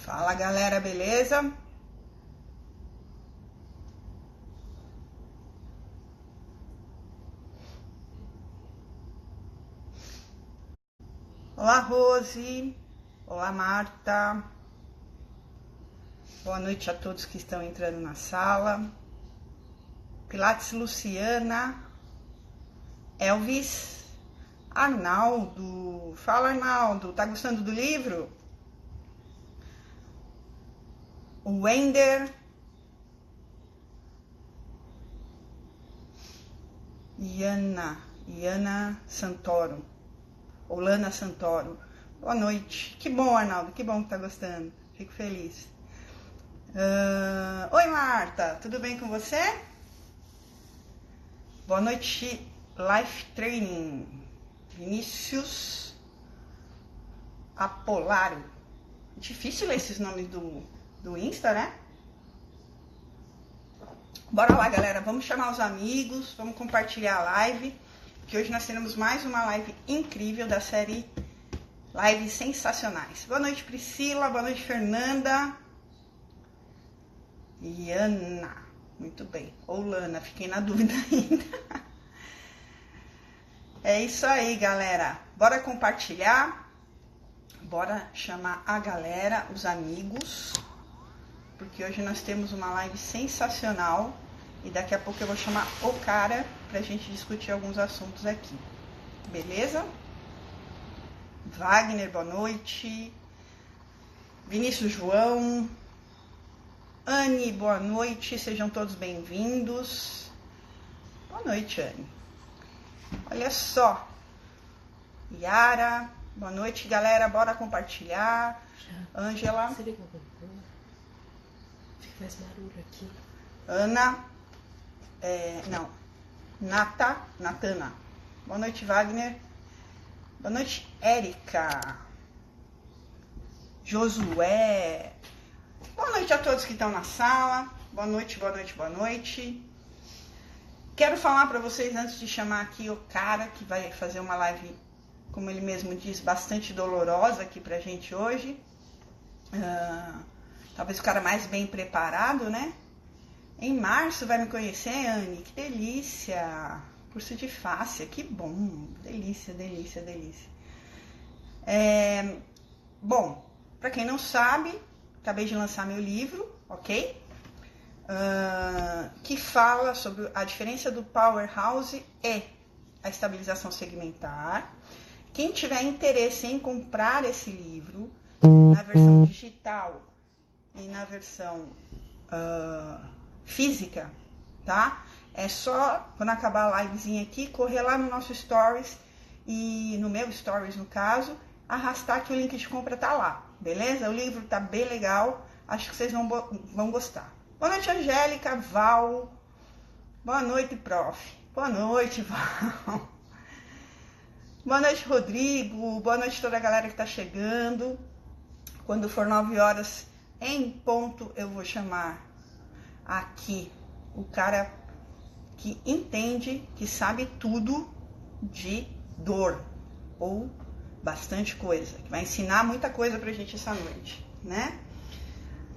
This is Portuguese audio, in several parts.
Fala galera, beleza? Olá Rose, olá Marta, boa noite a todos que estão entrando na sala. Pilates Luciana, Elvis, Arnaldo, fala Arnaldo, tá gostando do livro? O Wender, Iana Santoro, ou Lana Santoro. Boa noite. Que bom, Arnaldo, que bom que tá gostando. Fico feliz. Oi, Marta, tudo bem com você? Boa noite, Life Training. Vinícius Apolaro. Difícil ler esses nomes do Insta, né? Bora lá, galera. Vamos chamar os amigos, vamos compartilhar a live, que hoje nós teremos mais uma live incrível da série Lives Sensacionais. Boa noite, Priscila. Boa noite, Fernanda. E Ana. Muito bem. Ou Lana, fiquei na dúvida ainda. É isso aí, galera. Bora compartilhar. Bora chamar a galera, os amigos, porque hoje nós temos uma live sensacional e daqui a pouco eu vou chamar o cara pra gente discutir alguns assuntos aqui. Beleza? Wagner, boa noite. Vinícius João. Anne, boa noite. Sejam todos bem-vindos. Boa noite, Anne. Olha só. Yara, boa noite, galera. Bora compartilhar. Ângela. Fica mais barulho aqui. Ana. Natana. Boa noite, Wagner. Boa noite, Érica. Josué. Boa noite a todos que estão na sala. Boa noite, boa noite, boa noite. Quero falar para vocês, antes de chamar aqui o cara que vai fazer uma live, como ele mesmo diz, bastante dolorosa aqui pra gente hoje. Talvez o cara mais bem preparado, né? Em março vai me conhecer, Anne. Que delícia! Curso de fáscia, que bom! Delícia, delícia, delícia. Bom, para quem não sabe, acabei de lançar meu livro, ok? Que fala sobre a diferença do Powerhouse e a estabilização segmentar. Quem tiver interesse em comprar esse livro, na versão digital e na versão física, tá? É só, quando acabar a livezinha aqui, correr lá no nosso Stories, e no meu Stories, no caso, arrastar que o link de compra tá lá, beleza? O livro tá bem legal, acho que vocês vão gostar. Boa noite, Angélica, Val. Boa noite, prof. Boa noite, Val. Boa noite, Rodrigo. Boa noite a toda a galera que tá chegando. Quando for 9 horas em ponto, eu vou chamar aqui o cara que entende, que sabe tudo de dor, ou bastante coisa, que vai ensinar muita coisa pra gente essa noite, né?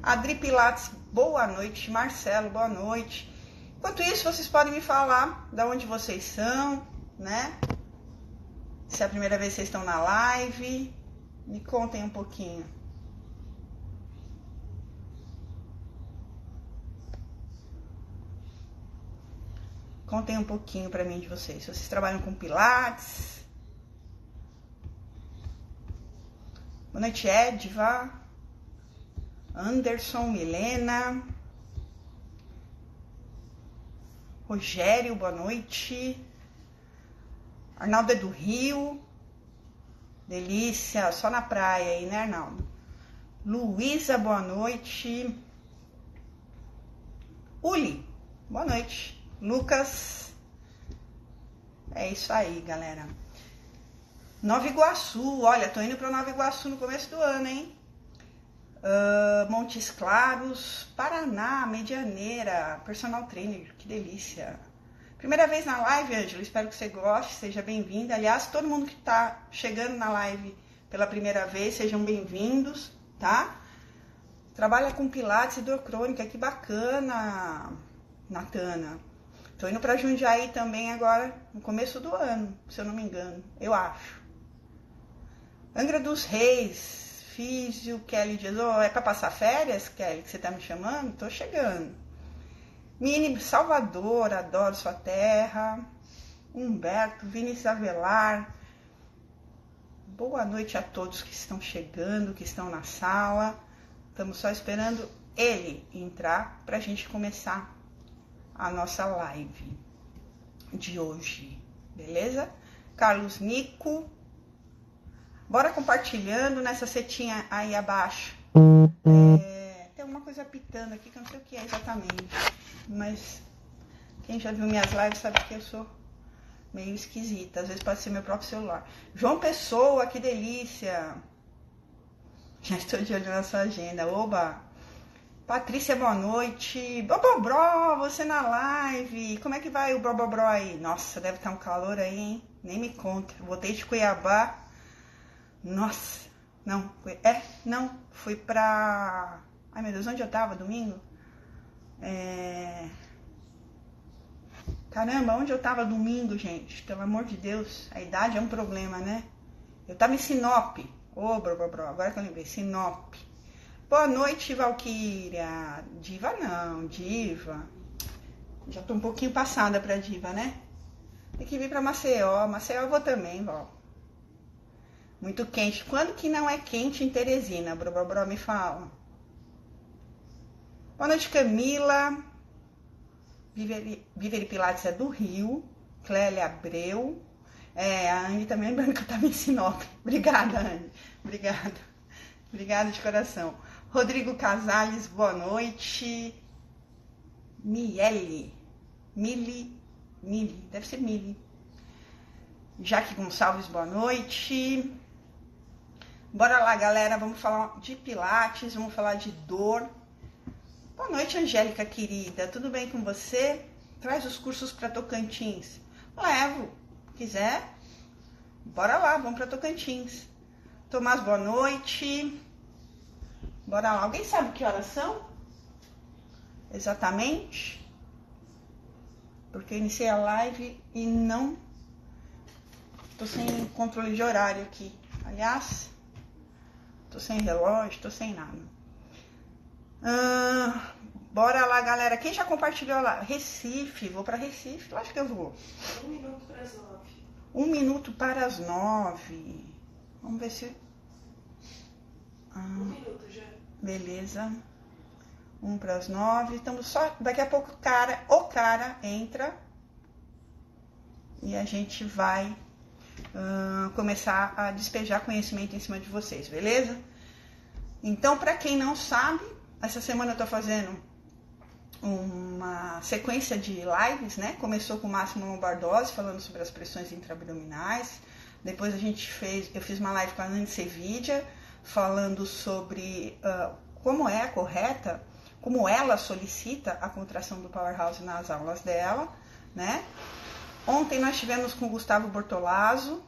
Adri Pilates, boa noite. Marcelo, boa noite. Enquanto isso, vocês podem me falar de onde vocês são, né? Se é a primeira vez que vocês estão na live, me contem um pouquinho. Contem um pouquinho pra mim de vocês. Se vocês trabalham com Pilates. Boa noite, Edva. Anderson, Milena. Rogério, boa noite. Arnaldo é do Rio. Delícia, só na praia aí, né, Arnaldo? Luísa, boa noite. Uli, boa noite. Lucas, é isso aí, galera. Nova Iguaçu, olha, tô indo pra Nova Iguaçu no começo do ano, hein? Montes Claros, Paraná, Medianeira, personal trainer, que delícia. Primeira vez na live, Ângela, espero que você goste, seja bem-vinda. Aliás, todo mundo que tá chegando na live pela primeira vez, sejam bem-vindos, tá? Trabalha com pilates e dor crônica, que bacana, Natana. Tô indo pra Jundiaí também agora, no começo do ano, se eu não me engano, eu acho. Angra dos Reis, Físio, Kelly diz, é pra passar férias, Kelly, que você tá me chamando? Tô chegando. Mini Salvador, adoro sua terra. Humberto, Vinícius Avelar. Boa noite a todos que estão chegando, que estão na sala. Estamos só esperando ele entrar para a gente começar a nossa live de hoje, beleza? Carlos Nico, bora compartilhando nessa setinha aí abaixo. Tem alguma coisa pitando aqui que eu não sei o que é exatamente, mas quem já viu minhas lives sabe que eu sou meio esquisita, às vezes pode ser meu próprio celular. João Pessoa, que delícia! Já estou de olho na sua agenda, oba! Patrícia, boa noite. Bobobró, você na live. Como é que vai o Bobobró aí? Nossa, deve estar um calor aí, hein? Nem me conta. Voltei de Cuiabá. Nossa, não. Fui pra... Ai, meu Deus, onde eu tava domingo? Caramba, onde eu tava domingo, gente? Pelo amor de Deus, a idade é um problema, né? Eu tava em Sinop. Ô, Bobobró, agora que eu lembrei, Sinop. Boa noite, Valquíria. Diva não, diva. Já tô um pouquinho passada pra diva, né? Tem que vir pra Maceió. Maceió eu vou também, Val. Muito quente. Quando que não é quente em Teresina? Bro, me fala. Boa noite, Camila. Viveri Pilates é do Rio. Clélia Abreu. A Anne também lembrando que eu tava em Sinop. Obrigada, Anne. Obrigada de coração. Rodrigo Casales, boa noite. Mili, deve ser Mili. Jaque Gonçalves, boa noite. Bora lá, galera, vamos falar de pilates, vamos falar de dor. Boa noite, Angélica querida, tudo bem com você? Traz os cursos para Tocantins. Levo, quiser. Bora lá, vamos para Tocantins. Tomás, boa noite. Bora lá, alguém sabe que horas são? Exatamente? Porque eu iniciei a live e não... Tô sem controle de horário aqui. Aliás, tô sem relógio, tô sem nada. Bora lá, galera. Quem já compartilhou lá? Recife, vou pra Recife? Lógico que eu vou. 1 minuto para as 9. 1 minuto para as 9. Vamos ver se... 1 minuto já. Beleza. 1 para as 9. Estamos só... Daqui a pouco o cara entra. E a gente vai começar a despejar conhecimento em cima de vocês, beleza? Então, para quem não sabe, essa semana eu tô fazendo uma sequência de lives, né? Começou com o Máximo Lombardozzi, falando sobre as pressões intraabdominais. Depois eu fiz uma live com a Nani Sevidia, falando sobre como é correta, como ela solicita a contração do Powerhouse nas aulas dela, né? Ontem nós tivemos com o Gustavo Bortolazzo,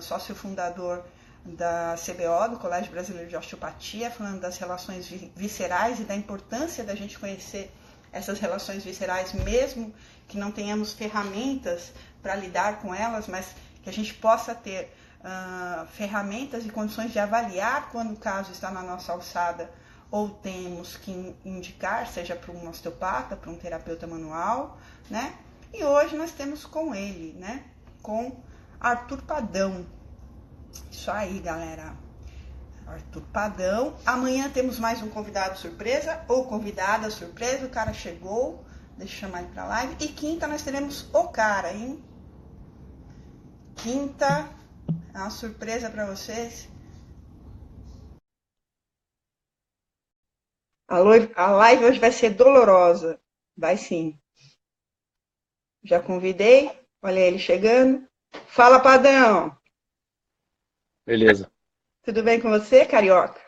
sócio fundador da CBO, do Colégio Brasileiro de Osteopatia, falando das relações viscerais e da importância da gente conhecer essas relações viscerais, mesmo que não tenhamos ferramentas para lidar com elas, mas que a gente possa ter ferramentas e condições de avaliar quando o caso está na nossa alçada ou temos que indicar, seja para um osteopata, para um terapeuta manual, né? E hoje nós temos com ele, né? Com Arthur Padão. Isso aí, galera. Arthur Padão. Amanhã temos mais um convidado surpresa ou convidada surpresa. O cara chegou. Deixa eu chamar ele pra live. E quinta nós teremos o cara, hein? Quinta é uma surpresa pra vocês. A live hoje vai ser dolorosa. Vai sim. Já convidei. Olha ele chegando. Fala, Padão. Beleza. Tudo bem com você, carioca?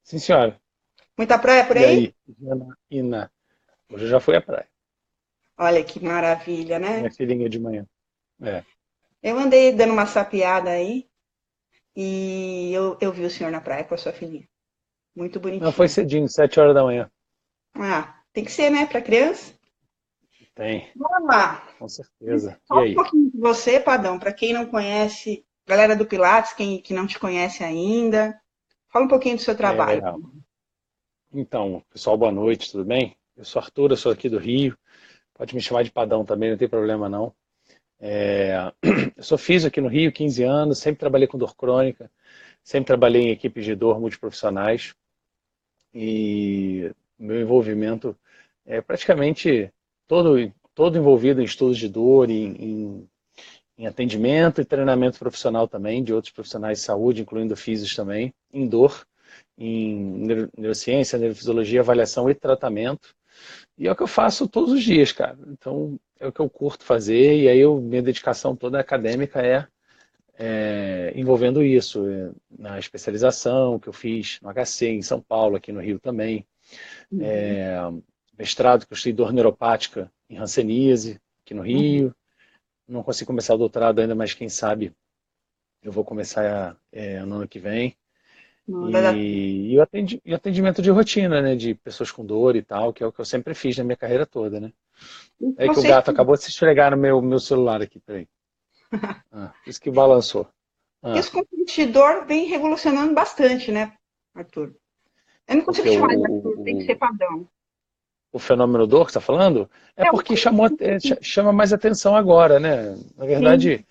Sim, senhora. Muita praia por aí? E aí, Ina? Hoje eu já fui à praia. Olha que maravilha, né? Minha filhinha de manhã. Eu andei dando uma sapiada aí e eu vi o senhor na praia com a sua filhinha. Muito Não, foi bonitinho. cedinho, 7 horas da manhã. Ah, tem que ser, né, para criança? Tem, Vamos lá. com certeza. E Fala um aí? pouquinho de você, Padão, para quem não conhece, galera do Pilates, quem que não te conhece ainda. Fala um pouquinho do seu É, trabalho. então, pessoal, boa noite, tudo bem? Eu sou Arthur, eu sou aqui do Rio. Pode me chamar de Padão também, não tem problema não. Eu sou físio aqui no Rio, 15 anos, sempre trabalhei com dor crônica, sempre trabalhei em equipes de dor multiprofissionais e meu envolvimento é praticamente todo envolvido em estudos de dor, em atendimento e treinamento profissional também, de outros profissionais de saúde, incluindo físios também, em dor, em neurociência, neurofisiologia, avaliação e tratamento. E é o que eu faço todos os dias, cara. Então, é o que eu curto fazer, e aí minha dedicação toda acadêmica é envolvendo isso, na especialização que eu fiz no HC, em São Paulo, aqui no Rio também, Uhum, mestrado que eu estudei dor neuropática em Hanseníase, aqui no uhum. Rio. Não consigo começar o doutorado ainda, mas quem sabe eu vou começar no ano que vem. Não vai dar tempo. E o atendimento de rotina, né, de pessoas com dor e tal, que é o que eu sempre fiz na minha carreira toda, né? E É que o você, gato acabou de se esfregar no meu celular aqui, peraí. Por isso que balançou. Ah, isso com competidor vem revolucionando bastante, né, Arthur? Eu não consigo porque te chamar de Arthur, tem que ser Padão. o fenômeno dor que você está falando é É o porque chama mais atenção agora, né? Na sim. verdade,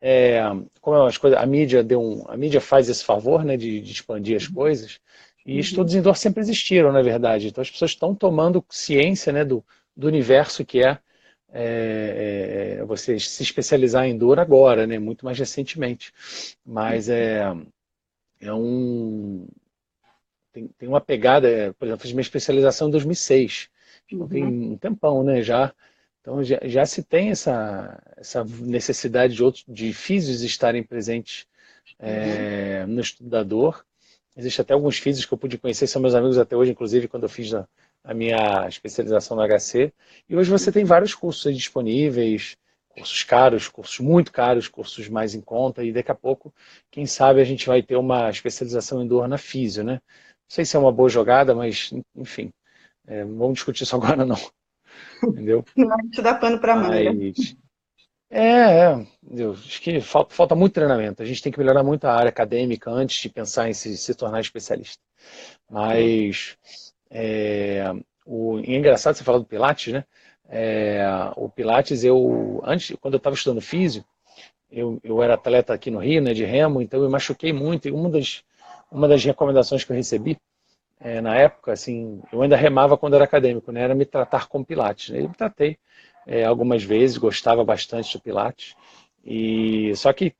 é, como as coisas, a mídia faz esse favor, né, de expandir as coisas, e Uhum. estudos em dor sempre existiram, na verdade. Então as pessoas estão tomando ciência, né, do universo que você se especializar em dor agora, né, muito mais recentemente. Mas é um tem uma pegada, por exemplo, eu fiz minha especialização em 2006, então tem Uhum. um tempão, né, já. Então já se tem essa necessidade de físios estarem presentes Uhum. no estudo da dor. Existem até alguns físicos que eu pude conhecer, são meus amigos até hoje, inclusive quando eu fiz a minha especialização no HC. E hoje você tem vários cursos aí disponíveis, cursos caros, cursos muito caros, cursos mais em conta, e daqui a pouco, quem sabe a gente vai ter uma especialização em dor na físio, né? Não sei se é uma boa jogada, mas enfim, não vamos discutir isso agora não, entendeu? Não, isso dá pano para manga. Mas eu acho que falta muito treinamento. A gente tem que melhorar muito a área acadêmica antes de pensar em se tornar especialista. É. Mas é engraçado você falar do Pilates, né? O Pilates, antes, quando eu estava estudando físio, eu era atleta aqui no Rio, né, de remo, então eu machuquei muito. E uma das recomendações que eu recebi na época, assim, eu ainda remava quando era acadêmico, né? Era me tratar com Pilates, né? Eu me tratei algumas vezes, gostava bastante do Pilates. E só que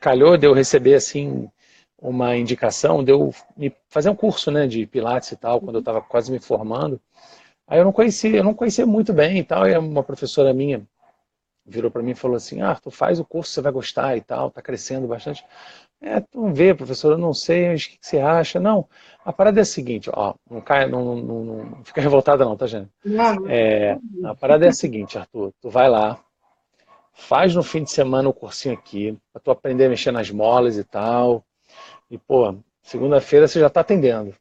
calhou de eu receber assim uma indicação de eu fazer um curso, né, de Pilates e tal, quando eu estava quase me formando. Aí eu não conhecia muito bem e tal, e uma professora minha virou para mim e falou assim: "Ah, tu faz o curso, você vai gostar e tal, tá crescendo bastante". Tu vê, professor, eu não sei, mas o que você acha? Não, a parada é a seguinte, ó, não cai, não fica revoltada não, tá, gente? Não, não. A parada é a seguinte, Arthur, tu vai lá, faz no fim de semana o cursinho aqui, pra tu aprender a mexer nas molas e tal, e, pô, segunda-feira você já tá atendendo.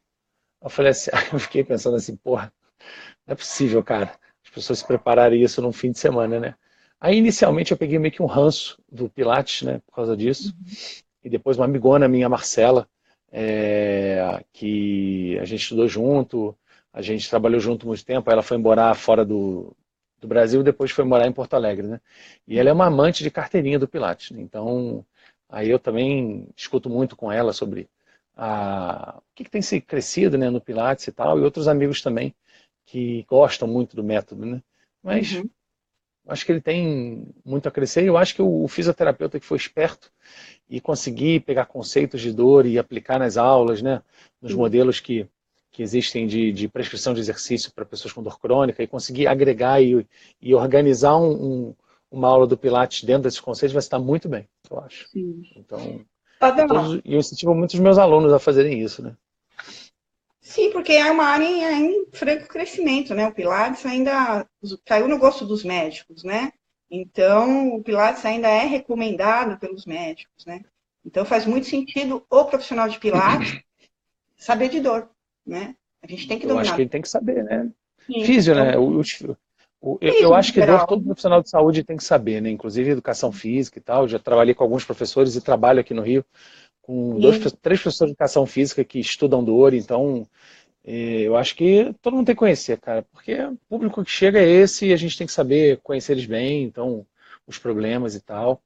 Eu falei assim, eu fiquei pensando assim, porra, não é possível, cara, as pessoas se prepararem isso num fim de semana, né? Aí, inicialmente, eu peguei meio que um ranço do Pilates, né, por causa disso, e depois uma amigona minha, Marcela, que a gente estudou junto, a gente trabalhou junto muito tempo, ela foi morar fora do Brasil e depois foi morar em Porto Alegre, né? E ela é uma amante de carteirinha do Pilates, né? Então, aí eu também discuto muito com ela sobre o que tem se crescido, né, no Pilates e tal, e outros amigos também que gostam muito do método, né? Mas Uhum. acho que ele tem muito a crescer e eu acho que o fisioterapeuta que foi esperto e conseguir pegar conceitos de dor e aplicar nas aulas, né, nos Sim. modelos que existem de prescrição de exercício para pessoas com dor crônica e conseguir agregar e organizar uma aula do Pilates dentro desses conceitos vai estar muito bem, eu acho. Sim. Então, Padrão, eu incentivo muito os meus alunos a fazerem isso, né? sim, porque é uma área em franco crescimento, né? O Pilates ainda caiu no gosto dos médicos, né? Então, o Pilates ainda é recomendado pelos médicos, né? Então, faz muito sentido o profissional de Pilates saber de dor. né? A gente tem que Eu acho dominar. que ele tem que saber, né? Sim, Físio, então, né? Eu físico acho em que dor geral. todo profissional de saúde tem que saber, né? Inclusive educação física e tal. Já trabalhei com alguns professores e trabalho aqui no Rio com Sim, três professores de educação física que estudam dor, então eu acho que todo mundo tem que conhecer, cara, porque o público que chega é esse e a gente tem que saber conhecer eles bem, então, os problemas e tal.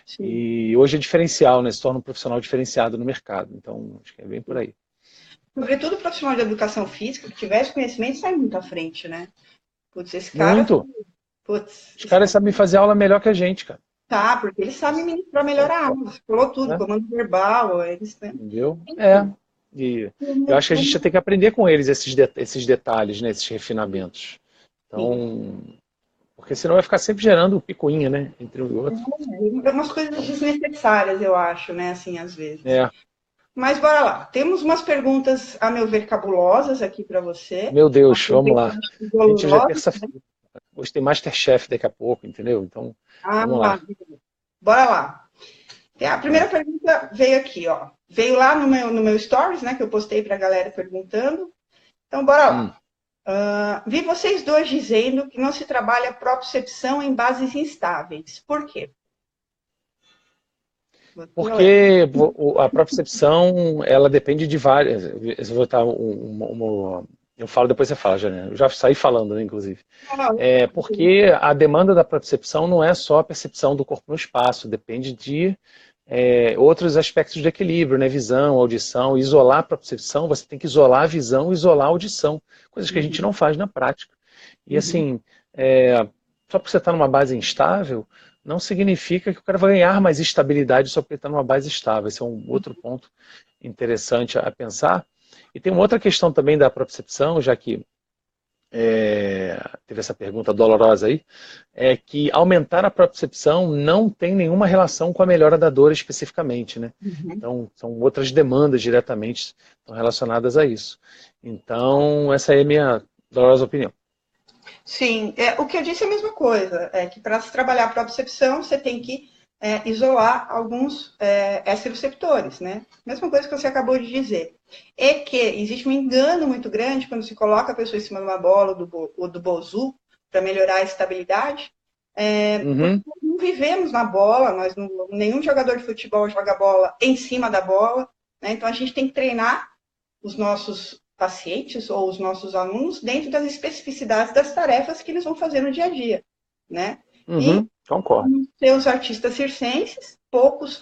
sim. E hoje é diferencial, né? Se torna um profissional diferenciado no mercado, então acho que é bem por aí. Sobretudo o profissional de educação física que tiver esse conhecimento sai muito à frente, né? Putz, esse cara, Muito! putz, Os esse caras cara sabem fazer aula melhor que a gente, cara. tá, porque ele sabe ministrar melhor a Concordo, aula. Você falou tudo, né? comando verbal, eles, né? Entendeu? É. Enfim. E eu acho que a gente tem que aprender com eles esses detalhes, né? Esses refinamentos. Sim. Então, porque senão vai ficar sempre gerando picuinha, né? Entre um e outro. É umas coisas desnecessárias, eu acho, né? Assim, às vezes. É. Mas bora lá. Temos umas perguntas, a meu ver, cabulosas aqui para você. Meu Deus, vamos Aproveita lá. e Gente, hoje é dolorosas. terça-feira. Hoje tem Masterchef daqui a pouco, entendeu? Então, Ah, vamos lá. bora lá. A primeira Vai. pergunta veio aqui, ó. Veio lá no meu stories, né? Que eu postei para a galera perguntando. Então, bora Hum. lá. Vi vocês dois dizendo que não se trabalha propriocepção em bases instáveis. Por quê? Porque a propriocepção, ela depende de várias. Eu vou botar eu falo, depois você fala, Janine. Eu já saí falando, né, inclusive. Porque a demanda da propriocepção não é só a percepção do corpo no espaço, depende de outros aspectos de equilíbrio, né? Visão, audição. Isolar a propriocepção, você tem que isolar a visão, isolar a audição, coisas que a gente não faz na prática. E assim, só porque você está numa base instável, não significa que o cara vai ganhar mais estabilidade só porque está numa base estável. Esse é um outro ponto interessante a pensar. E tem uma outra questão também da propriocepção, já que teve essa pergunta dolorosa aí, é que aumentar a propriocepção não tem nenhuma relação com a melhora da dor especificamente, né? Então, são outras demandas diretamente estão relacionadas a isso. Então, essa é a minha dolorosa opinião. Sim, o que eu disse é a mesma coisa, é que para se trabalhar a propriocepção, você tem que isolar alguns exteroceptores, né? Mesma coisa que você acabou de dizer. E que existe um engano muito grande quando se coloca a pessoa em cima de uma bola ou do bozu para melhorar a estabilidade, porque Uhum. nós não vivemos na bola, nenhum jogador de futebol joga bola em cima da bola, né? Então a gente tem que treinar os nossos pacientes ou os nossos alunos dentro das especificidades das tarefas que eles vão fazer no dia a dia, né? E Concordo. os seus artistas circenses, poucos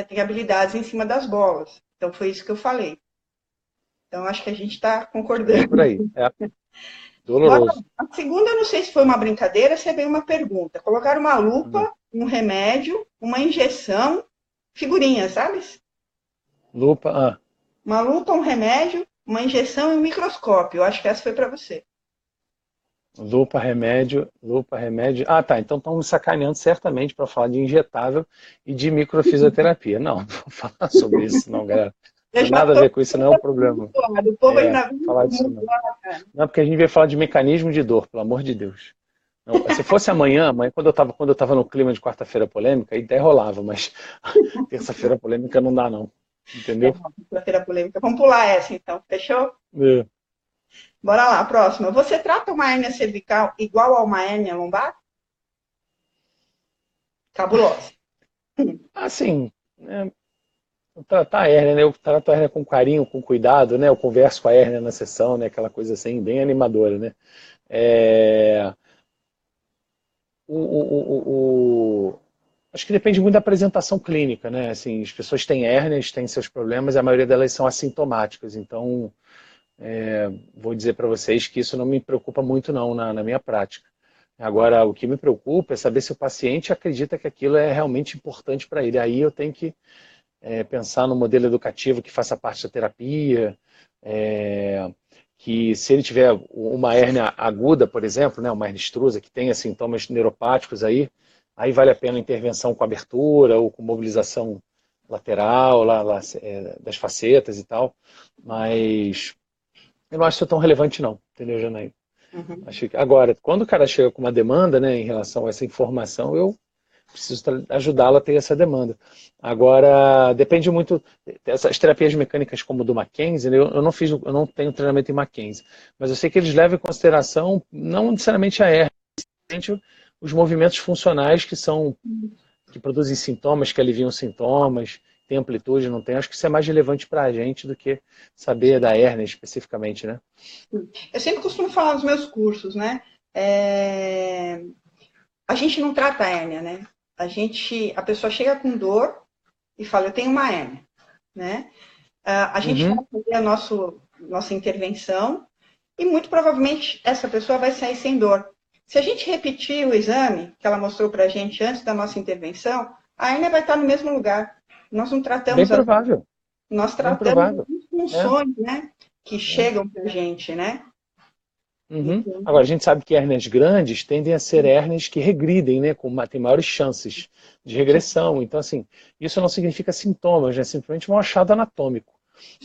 têm habilidades em cima das bolas. Então foi isso que eu falei. Então acho que a gente está É bem concordando. por aí. Bora, Doloroso. a segunda, eu não sei se foi uma brincadeira, se é bem uma pergunta. Colocar uma lupa, um remédio, uma injeção, figurinha, sabe? Lupa. Uma lupa, um remédio, uma injeção e um microscópio. Eu acho que essa foi para você. Lupa, remédio, lupa, remédio. Ah, tá. Então estão me sacaneando certamente para falar de injetável e de microfisioterapia. Não, não vou falar sobre isso, não, galera. Não Eu tem já nada a tô ver com isso, não é o problema. o povo ainda vem Falar disso não. Não, porque a gente veio falar de mecanismo de dor, pelo amor de Deus. Não, se fosse amanhã, quando eu tava no clima de quarta-feira polêmica, aí até rolava, mas terça-feira polêmica não dá, não. Entendeu? Terça-feira polêmica. Vamos pular essa, então. Fechou? É. Bora lá, próxima. Você trata uma hérnia cervical igual a uma hérnia lombar? Cabulosa. Assim, tratar a hérnia, né? Eu trato a hérnia com carinho, com cuidado, né? Eu converso com a hérnia na sessão, né? Aquela coisa assim, bem animadora, né? É, Acho que depende muito da apresentação clínica, né? Assim, as pessoas têm hérnias, têm seus problemas, e a maioria delas são assintomáticas. Então, vou dizer para vocês que isso não me preocupa muito não na minha prática. Agora, o que me preocupa é saber se o paciente acredita que aquilo é realmente importante para ele. Aí eu tenho que pensar no modelo educativo que faça parte da terapia, que se ele tiver uma hérnia aguda, por exemplo, né, uma hernia extrusa que tenha sintomas neuropáticos aí vale a pena a intervenção com abertura ou com mobilização lateral das facetas e tal, mas eu não acho isso tão relevante não, entendeu, Janaína? Uhum. Agora, quando o cara chega com uma demanda, né, em relação a essa informação, eu preciso ajudá-la a ter essa demanda. Agora, depende muito, essas terapias mecânicas como do Mackenzie, né, eu não tenho treinamento em Mackenzie, mas eu sei que eles levam em consideração não necessariamente a hernia, os movimentos funcionais que produzem sintomas, que aliviam sintomas, tem amplitude, não tem. Acho que isso é mais relevante para a gente do que saber da hérnia especificamente, né? Eu sempre costumo falar nos meus cursos, né? A gente não trata a hérnia, né? A pessoa chega com dor e fala, eu tenho uma hérnia, né? A gente vai fazer a nossa intervenção e muito provavelmente essa pessoa vai sair sem dor. Se a gente repetir o exame que ela mostrou para a gente antes da nossa intervenção, a hérnia vai estar no mesmo lugar. Nós não tratamos... Bem provável. Nós tratamos as funções, né? Que chegam para a gente, né? Então... Agora, a gente sabe que hérnias grandes tendem a ser hérnias que regridem, né? Tem maiores chances de regressão. Então, assim, isso não significa sintomas, né? Simplesmente um achado anatômico.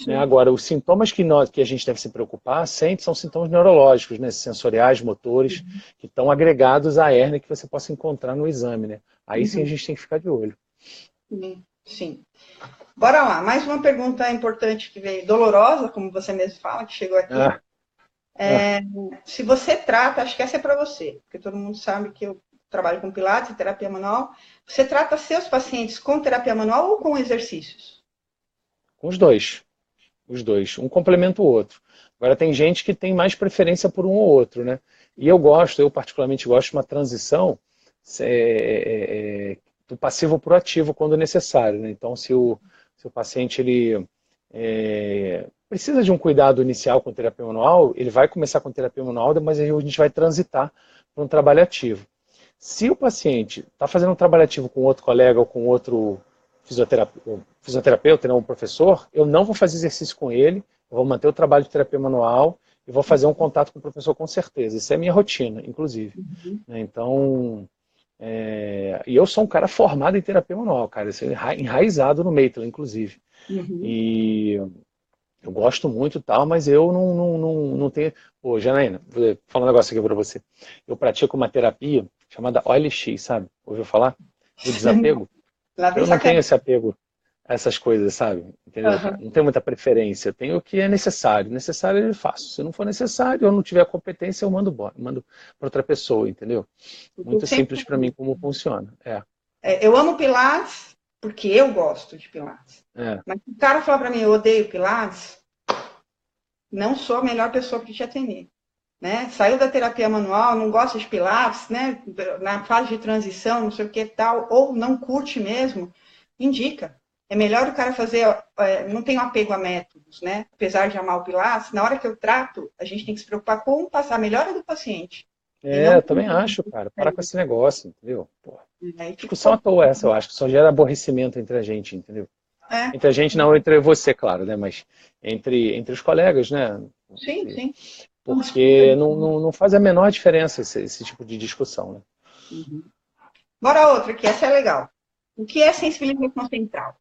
Né? Agora, os sintomas que a gente deve se preocupar sempre são sintomas neurológicos, né? Sensoriais, motores, que estão agregados à hérnia que você possa encontrar no exame, né? Aí sim a gente tem que ficar de olho. Sim. Bora lá, mais uma pergunta importante que veio, dolorosa, como você mesmo fala, que chegou aqui. Se você trata, acho que essa é para você, porque todo mundo sabe que eu trabalho com pilates e terapia manual. Você trata seus pacientes com terapia manual ou com exercícios? Com os dois. Os dois. Um complementa o outro. Agora tem gente que tem mais preferência por um ou outro, né? E eu particularmente gosto de uma transição do passivo para o ativo quando necessário, né? Então, se o paciente ele precisa de um cuidado inicial com terapia manual, ele vai começar com terapia manual, mas a gente vai transitar para um trabalho ativo. Se o paciente está fazendo um trabalho ativo com outro colega ou com outro fisioterapeuta, não um professor, eu não vou fazer exercício com ele, eu vou manter o trabalho de terapia manual e vou fazer um contato com o professor com certeza. Isso é a minha rotina, inclusive. Então, e eu sou um cara formado em terapia manual, cara, enraizado no Maitland, inclusive. E eu gosto muito e tal, mas eu não tenho... Pô, Janaína, vou falar um negócio aqui para você. Eu pratico uma terapia chamada OLX, sabe? Ouviu falar? O desapego. Eu não tenho esse apego a essas coisas, sabe? Entendeu? Não tenho muita preferência. Eu tenho o que é necessário. Necessário eu faço. Se não for necessário, eu não tiver competência, eu mando para outra pessoa, entendeu? Muito simples para mim como funciona. Eu amo Pilates porque eu gosto de Pilates. Mas se o cara falar para mim, eu odeio Pilates, não sou a melhor pessoa para te atender. Né? Saiu da terapia manual, não gosta de Pilates, né? Na fase de transição, não sei o que tal, ou não curte mesmo, indica. É melhor o cara fazer, não tem um apego a métodos, né? Apesar de amar o Pilates, na hora que eu trato, a gente tem que se preocupar com a melhora do paciente. Eu também acho, cara. Para com esse negócio, entendeu? Discussão à toa essa, eu acho, que só gera aborrecimento entre a gente, entendeu? Entre a gente, não entre você, claro, né? Mas entre os colegas, né? Sim. Porque não faz a menor diferença esse tipo de discussão, né? Bora outra, que essa é legal. O que é sensibilização central?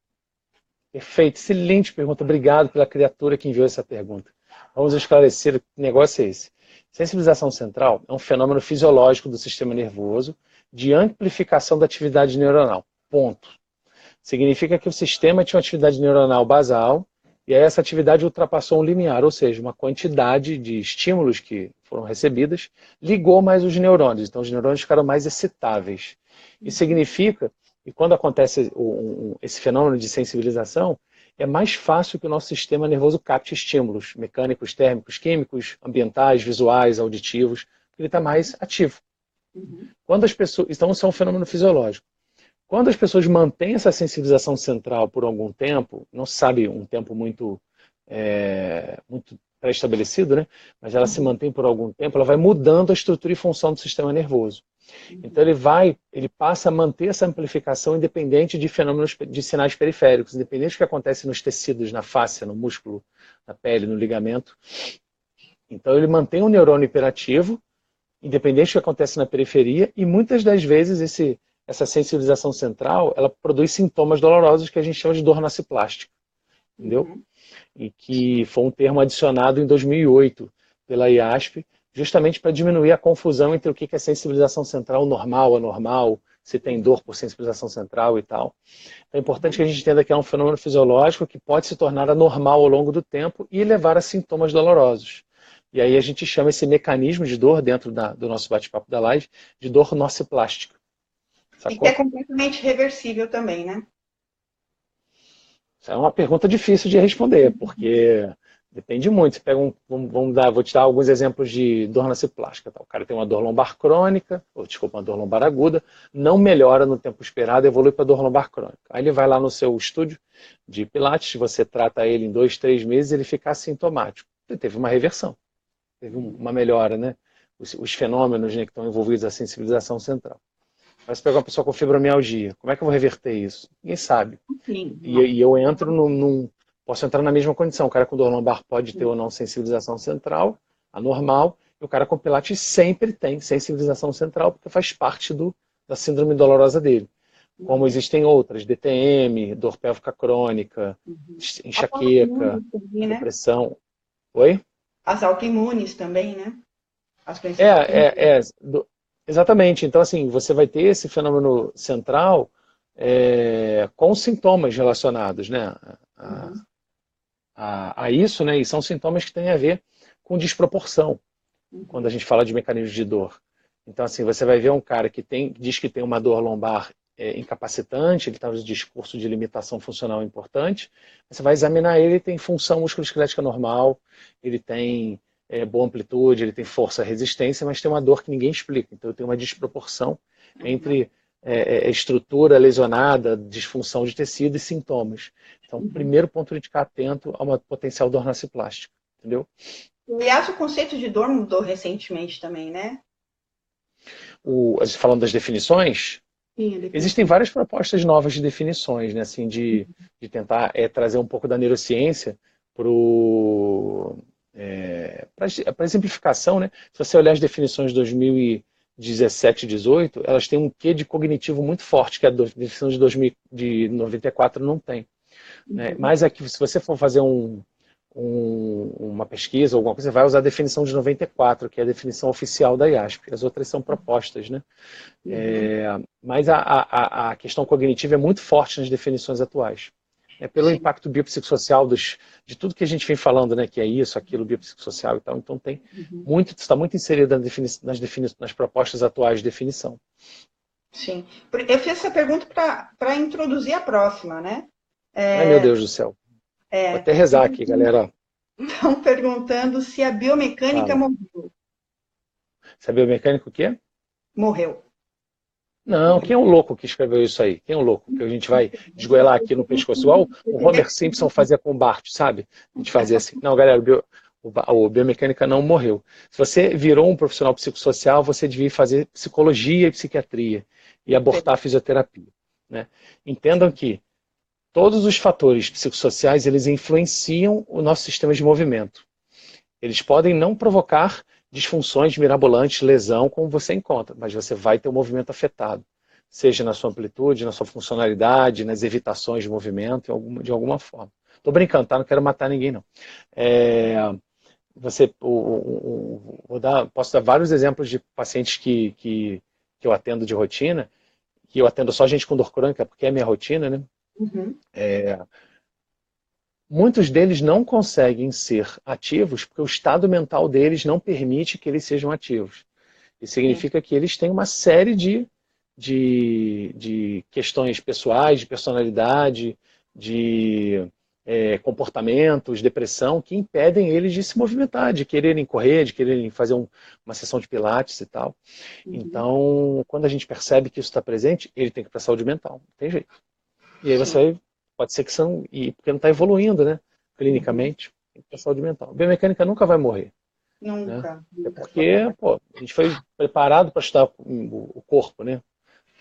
Perfeito, excelente pergunta. Obrigado pela criatura que enviou essa pergunta. Vamos esclarecer que negócio é esse. Sensibilização central é um fenômeno fisiológico do sistema nervoso de amplificação da atividade neuronal. Ponto. Significa que o sistema tinha uma atividade neuronal basal e aí essa atividade ultrapassou um limiar, ou seja, uma quantidade de estímulos que foram recebidas ligou mais os neurônios. Então os neurônios ficaram mais excitáveis. Isso significa que quando acontece esse fenômeno de sensibilização, é mais fácil que o nosso sistema nervoso capte estímulos mecânicos, térmicos, químicos, ambientais, visuais, auditivos, porque ele está mais ativo. Quando as pessoas, então isso é um fenômeno fisiológico. Quando as pessoas mantêm essa sensibilização central por algum tempo, não se sabe um tempo muito pré-estabelecido, né? Mas ela se mantém por algum tempo, ela vai mudando a estrutura e função do sistema nervoso. Então ele passa a manter essa amplificação independente de fenômenos de sinais periféricos, independente do que acontece nos tecidos, na face, no músculo, na pele, no ligamento. Então ele mantém o neurônio hiperativo, independente do que acontece na periferia, e muitas das vezes essa sensibilização central, ela produz sintomas dolorosos que a gente chama de dor nociplástica, entendeu? E que foi um termo adicionado em 2008 pela IASP, justamente para diminuir a confusão entre o que é sensibilização central normal, anormal, se tem dor por sensibilização central e tal. Então é importante que a gente entenda que é um fenômeno fisiológico que pode se tornar anormal ao longo do tempo e levar a sintomas dolorosos. E aí a gente chama esse mecanismo de dor dentro do nosso bate-papo da live de dor nociplástica. E que é completamente reversível também, né? Isso é uma pergunta difícil de responder, porque depende muito. Você pega vou te dar alguns exemplos de dor nociplástica. Tá? O cara tem uma dor lombar crônica, uma dor lombar aguda, não melhora no tempo esperado, evolui para dor lombar crônica. Aí ele vai lá no seu estúdio de Pilates, você trata ele em 2, 3 meses, ele fica assintomático. Ele teve uma reversão, teve uma melhora, né? Os fenômenos, né, que estão envolvidos, a sensibilização central. Mas se pegar uma pessoa com fibromialgia, como é que eu vou reverter isso? Ninguém sabe. Sim. E eu entro posso entrar na mesma condição. O cara com dor lombar pode ter ou não sensibilização central, anormal, e o cara com Pilates sempre tem sensibilização central, porque faz parte da síndrome dolorosa dele. Como existem outras, DTM, dor pélvica crônica, enxaqueca, depressão. Oi? As autoimunes também, né? As exatamente. Então, assim, você vai ter esse fenômeno central com sintomas relacionados, né, a isso, né, e são sintomas que têm a ver com desproporção, quando a gente fala de mecanismos de dor. Então, assim, você vai ver um cara que diz que tem uma dor lombar incapacitante, ele está no discurso de limitação funcional importante, você vai examinar ele tem função musculoesquelética normal, ele tem boa amplitude, ele tem força e resistência, mas tem uma dor que ninguém explica. Então, tem uma desproporção entre estrutura lesionada, disfunção de tecido e sintomas. Então, o primeiro ponto é ficar atento a uma potencial dor nociplástica, entendeu? Aliás, o conceito de dor mudou recentemente também, né? Falando das definições, Sim, existem várias propostas novas de definições, né? Assim, de tentar trazer um pouco da neurociência para a exemplificação, né? Se você olhar as definições de 2017 e 18, elas têm um quê de cognitivo muito forte, que a definição de 94 não tem. Né? Mas aqui, se você for fazer uma pesquisa ou alguma coisa, você vai usar a definição de 94, que é a definição oficial da IASP. As outras são propostas, né? Mas a questão cognitiva é muito forte nas definições atuais. Pelo impacto biopsicossocial de tudo que a gente vem falando, né? Que é isso, aquilo, biopsicossocial e tal. Então está muito inserido nas propostas atuais de definição. Sim. Eu fiz essa pergunta para introduzir a próxima, né? Ai, meu Deus do céu. Vou até rezar aqui, galera. Estão perguntando se a biomecânica morreu. Se a biomecânica o quê? Morreu. Não, quem é o louco que escreveu isso aí? Quem é o louco? Que a gente vai desgoelar aqui no pescoço, igual o Homer Simpson fazia com o Bart, sabe? A gente fazia assim. Não, galera, a biomecânica não morreu. Se você virou um profissional psicossocial, você devia fazer psicologia e psiquiatria e abortar a fisioterapia. Né? Entendam que todos os fatores psicossociais, eles influenciam o nosso sistema de movimento. Eles podem não provocar disfunções mirabolantes, lesão, como você encontra, mas você vai ter o movimento afetado, seja na sua amplitude, na sua funcionalidade, nas evitações de movimento, de alguma forma. Estou brincando, tá? Não quero matar ninguém, não. Posso dar vários exemplos de pacientes que eu atendo de rotina, que eu atendo só gente com dor crônica, porque é a minha rotina, né? Muitos deles não conseguem ser ativos porque o estado mental deles não permite que eles sejam ativos. Isso significa que eles têm uma série de questões pessoais, de personalidade, de comportamentos, depressão, que impedem eles de se movimentar, de quererem correr, de quererem fazer uma sessão de pilates e tal. Então, quando a gente percebe que isso está presente, ele tem que ir para a saúde mental, não tem jeito. E aí pode ser que porque não está evoluindo, né? Clinicamente, tem que ter saúde mental. A biomecânica nunca vai morrer. Nunca. Né? É porque, a gente foi preparado para estudar o corpo, né?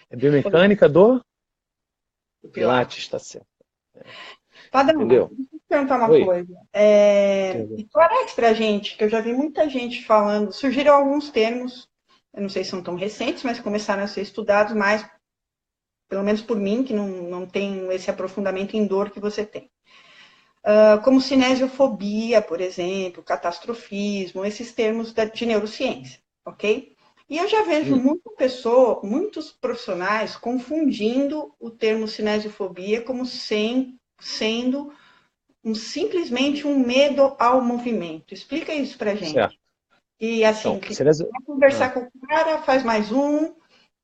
É biomecânica do Pilates, está certo. Padrão, entendeu? deixa eu te perguntar uma coisa. Esclarece pra gente, que eu já vi muita gente falando, surgiram alguns termos, eu não sei se são tão recentes, mas começaram a ser estudados mais, pelo menos por mim, que não tenho esse aprofundamento em dor que você tem. Como cinesiofobia, por exemplo, catastrofismo, esses termos de neurociência, ok? E eu já vejo muitos profissionais confundindo o termo cinesiofobia como sendo simplesmente um medo ao movimento. Explica isso pra Certo. gente. E assim, Então, que cinesia... vai conversar ah, com o cara, faz mais um,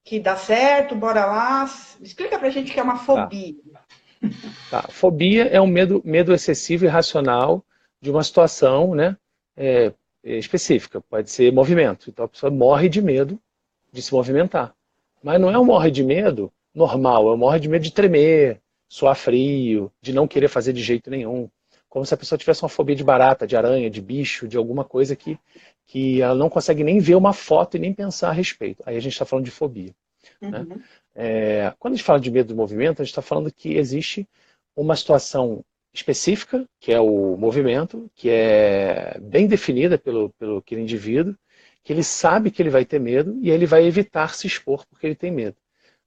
que dá certo, bora lá. Explica pra gente o que é uma tá. fobia. Tá. Fobia é um medo excessivo e irracional de uma situação, né, é, específica. Pode ser movimento. Então a pessoa morre de medo de se movimentar. Mas não é um morre de medo normal, é um morre de medo de tremer, suar frio, de não querer fazer de jeito nenhum. Como se a pessoa tivesse uma fobia de barata, de aranha, de bicho, de alguma coisa que ela não consegue nem ver uma foto e nem pensar a respeito. Aí a gente está falando de fobia. Né? Uhum, Quando a gente fala de medo do movimento, a gente está falando que existe uma situação específica, que é o movimento, que é bem definida pelo aquele indivíduo, que ele sabe que ele vai ter medo e ele vai evitar se expor porque ele tem medo.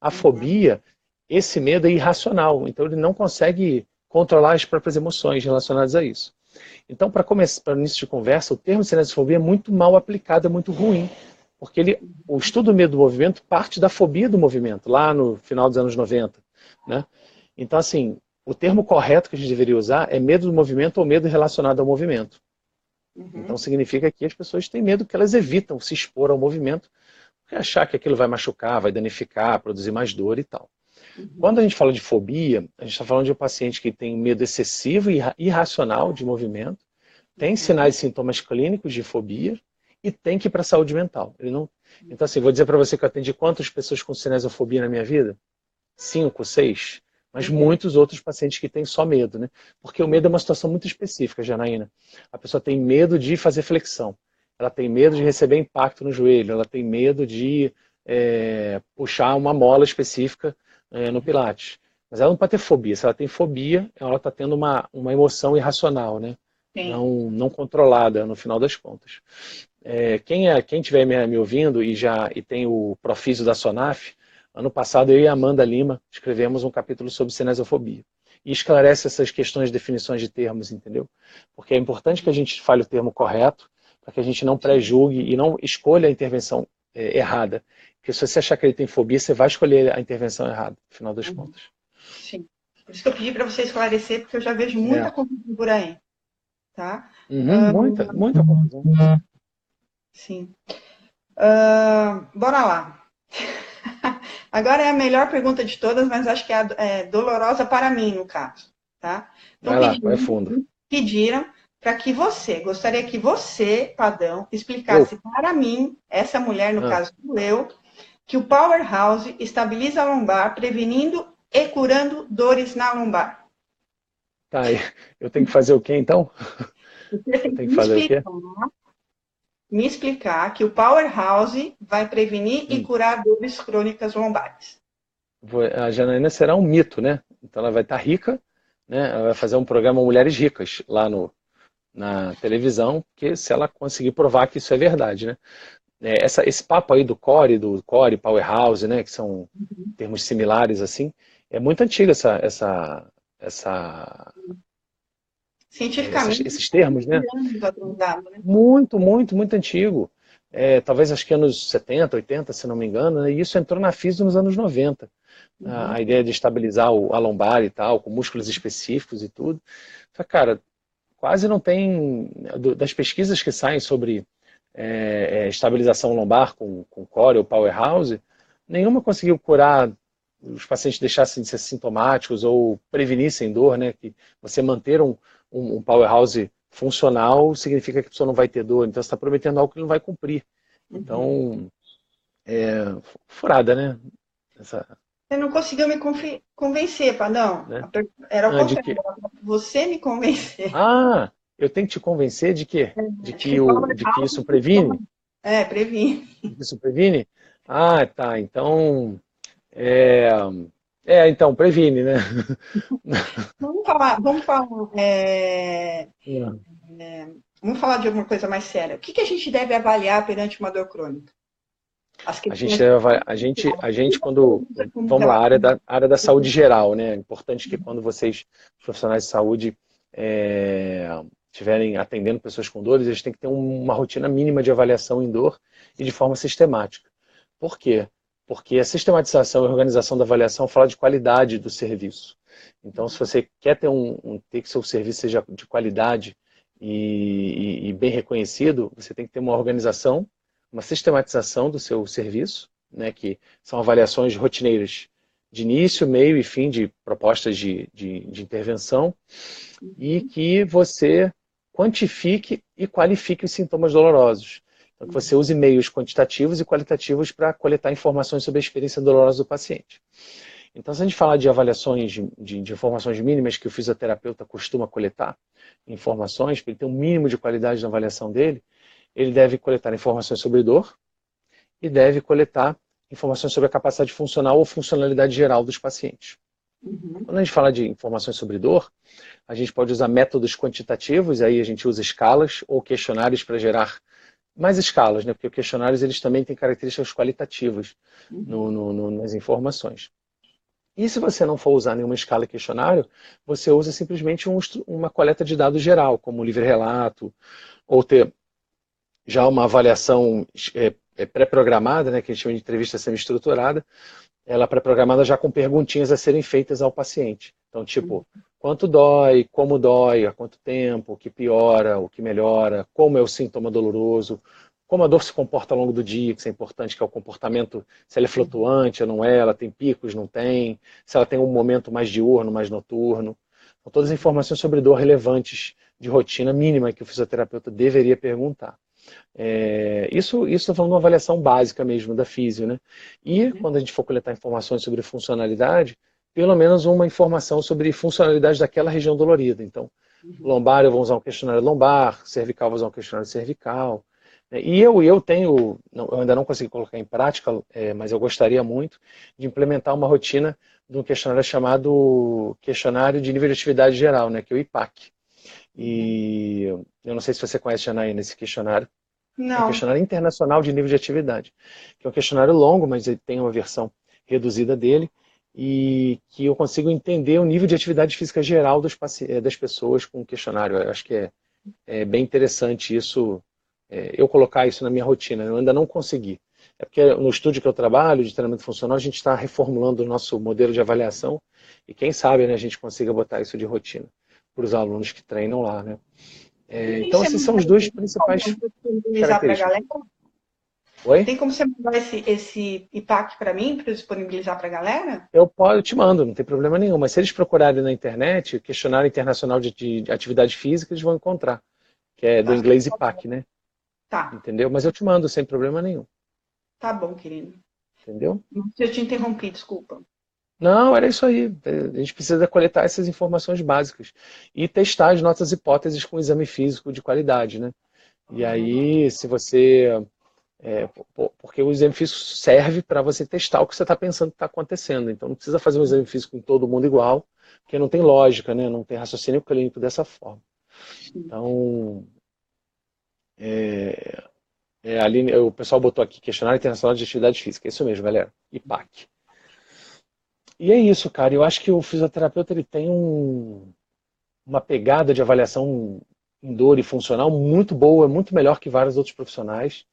A uhum, fobia, esse medo é irracional, então ele não consegue controlar as próprias emoções relacionadas a isso. Então, para início de conversa, o termo cinesiofobia é muito mal aplicado, é muito ruim, porque o estudo do medo do movimento parte da fobia do movimento, lá no final dos anos 90. Né? Então, assim, o termo correto que a gente deveria usar é medo do movimento ou medo relacionado ao movimento. Então, uhum, significa que as pessoas têm medo que elas evitam se expor ao movimento, porque achar que aquilo vai machucar, vai danificar, produzir mais dor e tal. uhum, Quando a gente fala de fobia, a gente está falando de um paciente que tem medo excessivo e irracional de movimento, tem uhum. sinais e sintomas clínicos de fobia e tem que ir para a saúde mental. Ele não... Então, assim, vou dizer para você que eu atendi quantas pessoas com cinesiofobia na minha vida? 5, 6. Mas Uhum. muitos outros pacientes que têm só medo, né? Porque o medo é uma situação muito específica, Janaína. A pessoa tem medo de fazer flexão, ela tem medo de receber impacto no joelho, ela tem medo de puxar uma mola específica no Pilates. Mas ela não pode ter fobia. Se ela tem fobia, ela está tendo uma emoção irracional, né? Sim. Não controlada, no final das contas. Quem estiver me ouvindo e tem o Profísio da SONAF, ano passado eu e a Amanda Lima escrevemos um capítulo sobre cinesiofobia. E esclarece essas questões de definições de termos, entendeu? Porque é importante que a gente fale o termo correto, para que a gente não pré-julgue e não escolha a intervenção errada. Porque se você achar que ele tem fobia, você vai escolher a intervenção errada, no final das Uhum. contas. Sim. Por isso que eu pedi para você esclarecer, porque eu já vejo muita É. confusão por aí, tá? Uhum, muita confusão. Sim. Bora lá. Agora é a melhor pergunta de todas, mas acho que é dolorosa para mim, no caso, tá? Então, Vai lá, vai fundo. pediram para que gostaria que você, Padão, Eu? explicasse para mim, essa mulher, no Ah, caso eu, que o Powerhouse estabiliza a lombar, prevenindo e curando dores na lombar. tá aí. Eu tenho que fazer o quê então? Você Eu tem que tenho que fazer o quê? me explicar que o Powerhouse vai prevenir e Hum. curar dores crônicas lombares. A Janaína será um mito, né? Então ela vai estar rica, né? Ela vai fazer um programa Mulheres Ricas lá na televisão, porque se ela conseguir provar que isso é verdade, né? Esse papo aí do Core, Powerhouse, né? Que são termos similares assim, é muito antigo essa, Cientificamente, esses termos, né? anos atrasado, né? Muito antigo. Talvez acho que anos 70, 80, se não me engano, né? E isso entrou na física nos anos 90. A Uhum. ideia de estabilizar a lombar e tal, com músculos específicos e tudo. Cara, quase não tem, das pesquisas que saem sobre estabilização lombar com core ou powerhouse, nenhuma conseguiu curar os pacientes deixassem de ser sintomáticos ou prevenissem dor, né? Que você manter um powerhouse funcional significa que a pessoa não vai ter dor, então você está prometendo algo que não vai cumprir. Uhum. Então, furada, né? Essa, Você não conseguiu me convencer, Padão. né? Era o De contrário, que? era pra você me convencer. Ah, eu tenho que te convencer de quê? De Acho que que, de que Powerhouse isso previne? previne. De que isso previne? Ah, tá. Então, é, então previne, né? Vamos falar, vamos falar de alguma coisa mais séria. O que a gente deve avaliar perante uma dor crônica? As A gente, questões a gente quando, como vamos lá, relação. área da saúde geral, né? É importante que quando vocês, os profissionais de saúde, estiverem atendendo pessoas com dores, eles têm que ter uma rotina mínima de avaliação em dor e de forma sistemática. Por quê? Porque a sistematização e organização da avaliação fala de qualidade do serviço. Então, se você quer ter que seu serviço seja de qualidade e bem reconhecido, você tem que ter uma organização, uma sistematização do seu serviço, né, que são avaliações rotineiras de início, meio e fim de propostas de intervenção, e que você quantifique e qualifique os sintomas dolorosos. Então, que você use meios quantitativos e qualitativos para coletar informações sobre a experiência dolorosa do paciente. Então, se a gente falar de avaliações de informações mínimas que o fisioterapeuta costuma coletar, informações, para ele ter um mínimo de qualidade na avaliação dele, ele deve coletar informações sobre dor e deve coletar informações sobre a capacidade funcional ou funcionalidade geral dos pacientes. Quando a gente fala de informações sobre dor, a gente pode usar métodos quantitativos, aí a gente usa escalas ou questionários para gerar mais escalas, né? Porque os questionários eles também têm características qualitativas nas informações. E se você não for usar nenhuma escala e questionário, você usa simplesmente uma coleta de dados geral, como livre relato, ou ter já uma avaliação pré-programada, né, que a gente chama de entrevista semi-estruturada, ela pré-programada já com perguntinhas a serem feitas ao paciente. Então, tipo, quanto dói, como dói, há quanto tempo, o que piora, o que melhora, como é o sintoma doloroso, como a dor se comporta ao longo do dia, que isso é importante, que é o comportamento, se ela é flutuante ou não é, ela tem picos, não tem, se ela tem um momento mais diurno, mais noturno. Então, todas as informações sobre dor relevantes de rotina mínima que o fisioterapeuta deveria perguntar. Isso estou falando de uma avaliação básica mesmo da físio, né? E quando a gente for coletar informações sobre funcionalidade, pelo menos uma informação sobre funcionalidade daquela região dolorida. Então, lombar eu vou usar um questionário lombar, cervical eu vou usar um questionário cervical. E eu ainda não consegui colocar em prática, mas eu gostaria muito de implementar uma rotina de um questionário chamado Questionário de Nível de Atividade Geral, né, que é o IPAC. E eu não sei se você conhece, Janaína, esse questionário. Não. É um questionário internacional de nível de atividade, que é um questionário longo, mas ele tem uma versão reduzida dele, e que eu consigo entender o nível de atividade física geral das pessoas com o questionário. Eu acho que é bem interessante isso, eu colocar isso na minha rotina. Eu ainda não consegui. É porque no estúdio que eu trabalho, de treinamento funcional, a gente está reformulando o nosso modelo de avaliação, e quem sabe, né, a gente consiga botar isso de rotina para os alunos que treinam lá, né? Então, esses são os dois principais características. Oi? Tem como você mandar esse IPAC para mim, para disponibilizar para a galera? Eu te mando, não tem problema nenhum. Mas se eles procurarem na internet, Questionário Internacional de Atividade Física, eles vão encontrar. Que é do inglês IPAC, né? Tá. Entendeu? Mas eu te mando sem problema nenhum. Tá bom, querido. Entendeu? Eu te interrompi, desculpa. Não, era isso aí. A gente precisa coletar essas informações básicas e testar as nossas hipóteses com exame físico de qualidade, né? E aí, se você... porque o exame físico serve para você testar o que você está pensando que está acontecendo. Então, não precisa fazer um exame físico em todo mundo igual, porque não tem lógica, né? Não tem raciocínio clínico dessa forma. Então, ali, o pessoal botou aqui Questionário Internacional de Atividade Física. É isso mesmo, galera. IPAC. E é isso, cara. Eu acho que o fisioterapeuta ele tem uma pegada de avaliação em dor e funcional muito boa, muito melhor que vários outros profissionais,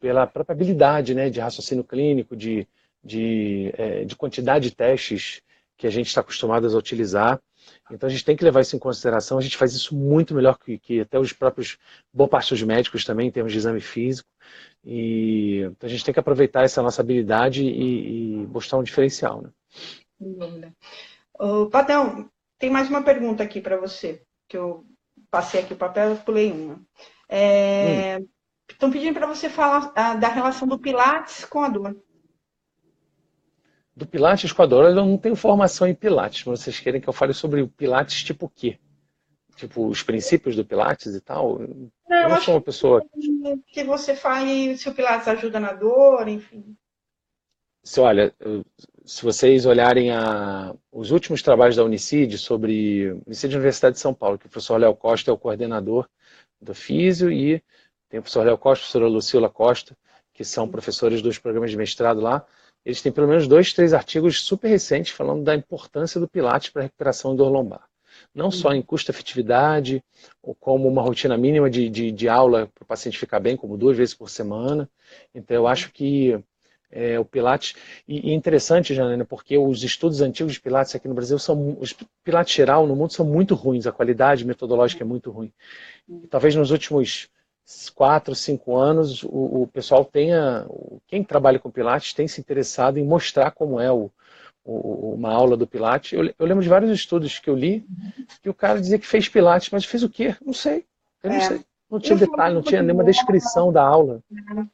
pela própria habilidade, né, de raciocínio clínico, de quantidade de testes que a gente está acostumado a utilizar. Então a gente tem que levar isso em consideração. A gente faz isso muito melhor que até os próprios, boa parte dos médicos também, em termos de exame físico. Então a gente tem que aproveitar essa nossa habilidade e mostrar um diferencial, né? Sem dúvida. Padrão, tem mais uma pergunta aqui para você, que eu passei aqui o papel e pulei uma. Estão pedindo para você falar da relação do Pilates com a dor. Do Pilates com a dor, eu não tenho formação em Pilates, mas vocês querem que eu fale sobre o Pilates tipo o quê? Tipo, os princípios do Pilates e tal? Eu não sou uma pessoa... Que você fale se o Pilates ajuda na dor, enfim. Olha, se vocês olharem os últimos trabalhos da Unicid sobre Unicid Universidade de São Paulo, que o professor Léo Costa é o coordenador do Físio, e tem o professor Léo Costa, a professora Lucila Costa, que são professores dos programas de mestrado lá. Eles têm pelo menos 2, 3 artigos super recentes falando da importância do Pilates para a recuperação de dor lombar. não só em custo-efetividade, ou como uma rotina mínima de aula para o paciente ficar bem, como 2 vezes por semana. Então, eu acho que o Pilates... E interessante, Janaína, porque os estudos antigos de Pilates aqui no Brasil são... Os Pilates geral no mundo são muito ruins, a qualidade metodológica é muito ruim. E talvez nos últimos 4, 5 anos, o pessoal tenha... Quem trabalha com Pilates tem se interessado em mostrar como é uma aula do Pilates. Eu lembro de vários estudos que eu li, que o cara dizia que fez Pilates, mas fez o quê? Não sei. Eu não sei. Não tinha detalhe, não tinha nenhuma descrição da aula.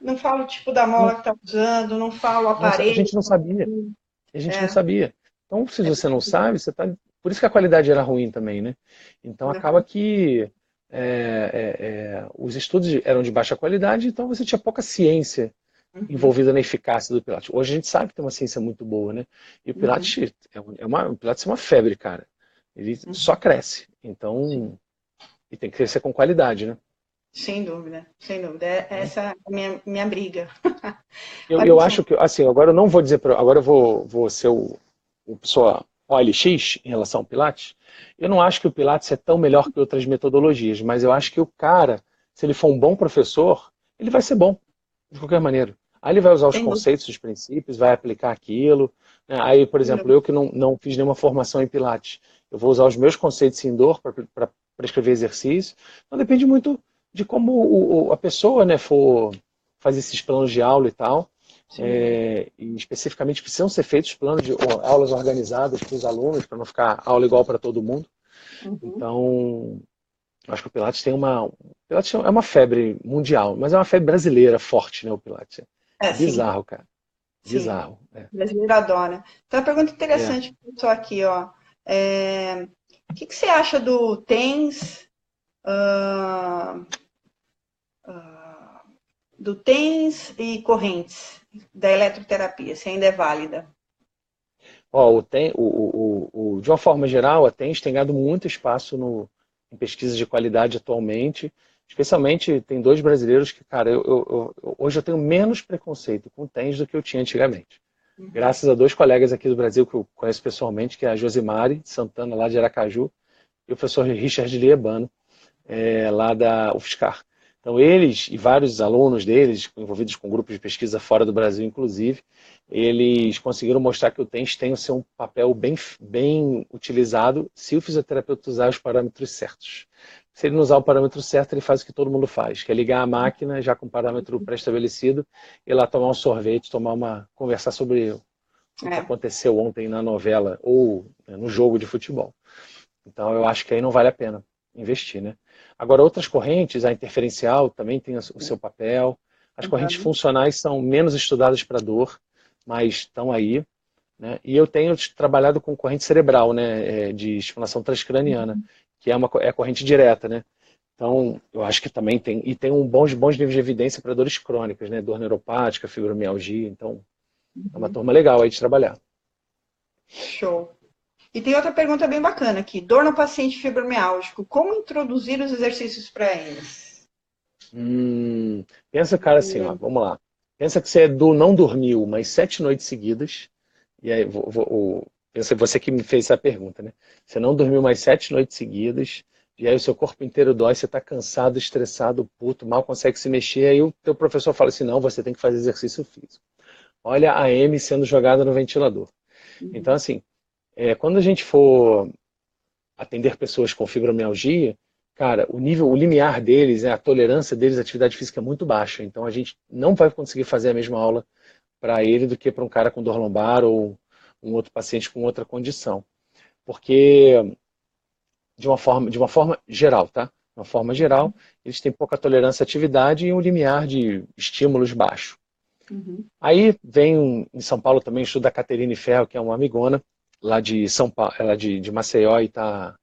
Não fala o tipo da mola que está usando, não fala o aparelho. A gente não sabia. A gente não sabia. Então, se você não sabe, você tá... Por isso que a qualidade era ruim também, né? Então, acaba que os estudos eram de baixa qualidade, então você tinha pouca ciência envolvida na eficácia do Pilates. Hoje a gente sabe que tem uma ciência muito boa, né? E o Pilates, o Pilates é uma febre, cara. Ele só cresce. Então, e tem que crescer com qualidade, né? Sem dúvida, sem dúvida. Essa é a minha briga. Eu acho que, assim, agora eu não vou dizer, agora eu vou ser o pessoa OLX em relação ao Pilates. Eu não acho que o Pilates é tão melhor que outras metodologias, mas eu acho que o cara, se ele for um bom professor, ele vai ser bom, de qualquer maneira. Aí ele vai usar os conceitos, os princípios, vai aplicar aquilo. Né? Aí, por exemplo, eu que não fiz nenhuma formação em Pilates, eu vou usar os meus conceitos em dor para prescrever exercício. Então depende muito de como a pessoa, né, for fazer esses planos de aula e tal. E especificamente precisam ser feitos planos de aulas organizadas para os alunos, para não ficar aula igual para todo mundo. Então, acho que o Pilates tem Pilates é uma febre mundial, mas é uma febre brasileira forte, né, o Pilates. É bizarro, cara. Bizarro. Brasileiro adora. Então, uma pergunta interessante só aqui, ó. O que você acha do TENS, e correntes da eletroterapia, se ainda é válida? De uma forma geral, a TENS tem ganhado muito espaço em pesquisas de qualidade atualmente. Especialmente, tem 2 brasileiros que, cara, hoje eu tenho menos preconceito com TENS do que eu tinha antigamente. Graças a 2 colegas aqui do Brasil que eu conheço pessoalmente, que é a Josimari Santana, lá de Aracaju, e o professor Richard Liebano, lá da UFSCar. Então, eles e vários alunos deles, envolvidos com grupos de pesquisa fora do Brasil, inclusive, eles conseguiram mostrar que o TENS tem o seu papel bem utilizado se o fisioterapeuta usar os parâmetros certos. Se ele não usar o parâmetro certo, ele faz o que todo mundo faz, que é ligar a máquina já com o parâmetro pré-estabelecido, ir lá tomar um sorvete, conversar sobre o que aconteceu ontem na novela ou no jogo de futebol. Então, eu acho que aí não vale a pena investir, né? Agora, outras correntes, a interferencial também tem o seu papel. As correntes funcionais são menos estudadas para dor, mas estão aí. Né? E eu tenho trabalhado com corrente cerebral, né, de estimulação transcraniana, que é a corrente direta, né? Então, eu acho que também tem. E tem bons níveis de evidência para dores crônicas, né? Dor neuropática, fibromialgia. Então, é uma turma legal aí de trabalhar. Show. E tem outra pergunta bem bacana aqui. Dor no paciente fibromialgico. Como introduzir os exercícios para eles? Pensa, cara, assim, ó, vamos lá. Pensa que você não dormiu umas 7 noites seguidas. E aí, pensa você que me fez essa pergunta, né? Você não dormiu mais 7 noites seguidas. E aí o seu corpo inteiro dói, você está cansado, estressado, puto, mal consegue se mexer. Aí o teu professor fala assim, não, você tem que fazer exercício físico. Olha a M sendo jogada no ventilador. Então, assim, quando a gente for atender pessoas com fibromialgia, cara, o limiar deles, a tolerância deles à atividade física é muito baixa. Então a gente não vai conseguir fazer a mesma aula para ele do que para um cara com dor lombar ou um outro paciente com outra condição. Porque, de uma forma geral, tá? De uma forma geral, eles têm pouca tolerância à atividade e um limiar de estímulos baixo. Aí vem em São Paulo também o estudo da Caterine Ferro, que é uma amigona, lá de São Paulo, ela de Maceió e está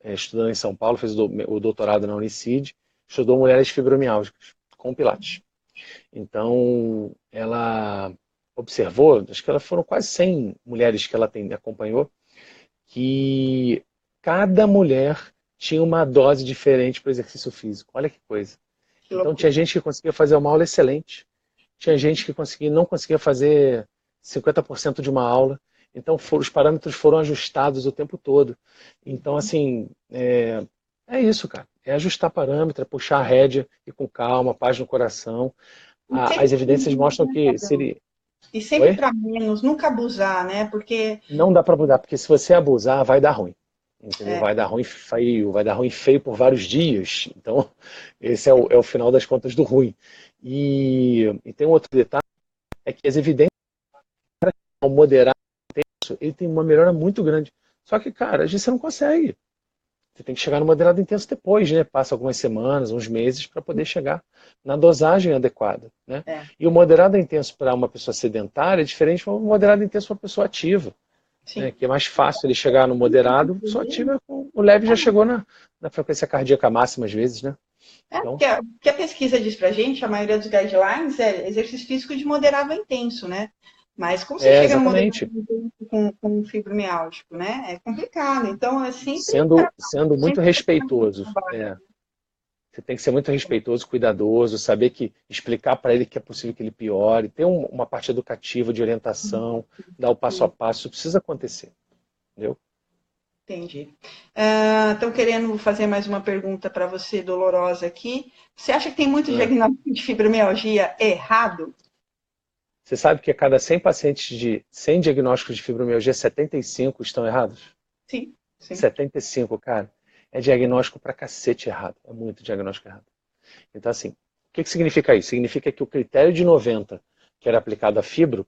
estudando em São Paulo, fez o doutorado na Unicid, estudou mulheres fibromialgicas com Pilates. Então, ela observou, acho que foram quase 100 mulheres que ela acompanhou, que cada mulher tinha uma dose diferente para o exercício físico. Olha que coisa. Então, tinha gente que conseguia fazer uma aula excelente, tinha gente que não conseguia fazer 50% de uma aula, Então os parâmetros foram ajustados o tempo todo. Então, assim, é isso, cara. É ajustar parâmetro, é puxar a rédea e com calma, paz no coração. E As sempre, evidências mostram que se ele... e sempre Oi? para menos, nunca abusar, né? Porque Não dá para mudar, porque se você abusar, vai dar ruim. Entendeu? é, Vai dar ruim feio por vários dias. Então, esse é o final das contas do ruim. E tem um outro detalhe, é que as evidências ao moderar intenso, ele tem uma melhora muito grande. Só que, cara, às vezes você não consegue. Você tem que chegar no moderado intenso depois, né? Passa algumas semanas, uns meses, para poder chegar na dosagem adequada, né? E o moderado intenso para uma pessoa sedentária é diferente do moderado intenso para uma pessoa ativa. Né, sim. que é mais fácil ele chegar no moderado, só ativa o leve já chegou na frequência cardíaca máxima às vezes, né? Então, Que a pesquisa diz pra gente, a maioria dos guidelines é exercício físico de moderado a intenso, né? Mas como você chega no moderado exatamente. intenso com fibromialgico, né? É complicado. Então, é sempre Sendo muito sempre respeitoso. Você tem que ser muito respeitoso, cuidadoso, saber que explicar para ele que é possível que ele piore, ter uma parte educativa de orientação, dar o passo a passo, isso precisa acontecer, entendeu? Entendi. Estão querendo fazer mais uma pergunta para você, dolorosa aqui. Você acha que tem muito diagnóstico de fibromialgia errado? Você sabe que a cada 100 pacientes de 100 diagnósticos de fibromialgia, 75 estão errados? Sim, sim. 75, cara. É diagnóstico pra cacete errado. É muito diagnóstico errado. Então, assim, o que significa isso? Significa que o critério de 90, que era aplicado à fibro,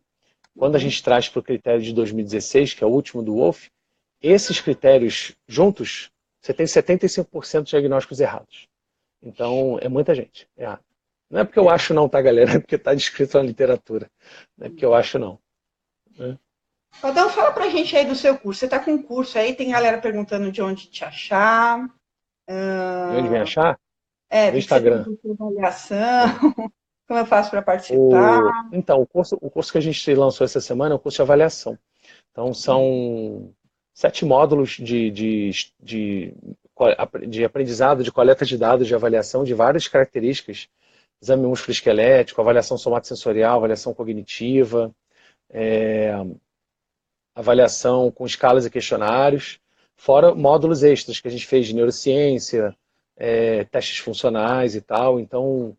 quando a gente traz para o critério de 2016, que é o último do Wolff, esses critérios juntos, você tem 75% de diagnósticos errados. Então, é muita gente errado. Não é porque eu acho não, tá, galera? É porque está descrito na literatura. Não é porque eu acho não. Padão, fala pra gente aí do seu curso. Você está com um curso aí, tem galera perguntando de onde te achar. De onde vem achar? No Vi que você tem Instagram. um curso de avaliação. Como eu faço para participar? Então, o curso que a gente lançou essa semana é o curso de avaliação. Então, são 7 módulos de aprendizado, de coleta de dados, de avaliação de várias características. Exame músculo-esquelético, avaliação somatosensorial, avaliação cognitiva, avaliação com escalas e questionários, fora módulos extras que a gente fez de neurociência, testes funcionais e tal. Então,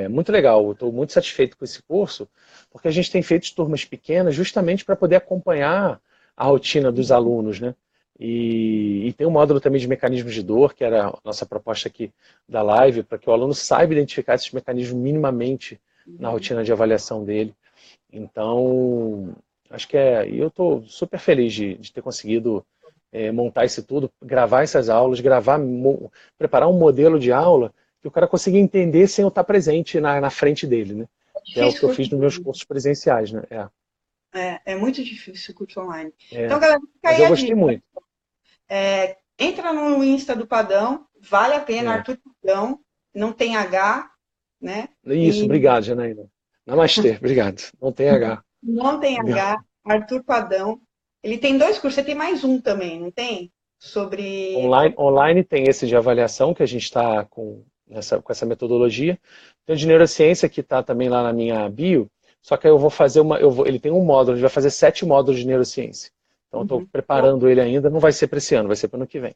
muito legal. Eu estou muito satisfeito com esse curso, porque a gente tem feito turmas pequenas justamente para poder acompanhar a rotina dos alunos, né? E tem um módulo também de mecanismos de dor, que era a nossa proposta aqui da live, para que o aluno saiba identificar esses mecanismos minimamente na rotina de avaliação dele. Então, acho que eu estou super feliz de ter conseguido montar isso tudo, gravar essas aulas, preparar um modelo de aula que o cara consiga entender sem eu estar presente na frente dele, né? Que é o que eu fiz nos meus cursos presenciais, né? É muito difícil o curso online. Então, galera, fica mas aí eu a gostei dica. muito. Entra no Insta do Padão, vale a pena, Arthur Padão, não tem H, né? Isso, obrigado, Janaína. Namastê, obrigado. Não tem H. Não tem H, Arthur Padão. Ele tem 2 cursos, você tem mais um também, não tem? Sobre... Online tem esse de avaliação, que a gente está com essa metodologia. Tem o de neurociência, que está também lá na minha bio, só que aí eu vou fazer ele tem um módulo, a gente vai fazer 7 módulos de neurociência. Então, eu estou preparando ele ainda, não vai ser para esse ano, vai ser para o ano que vem.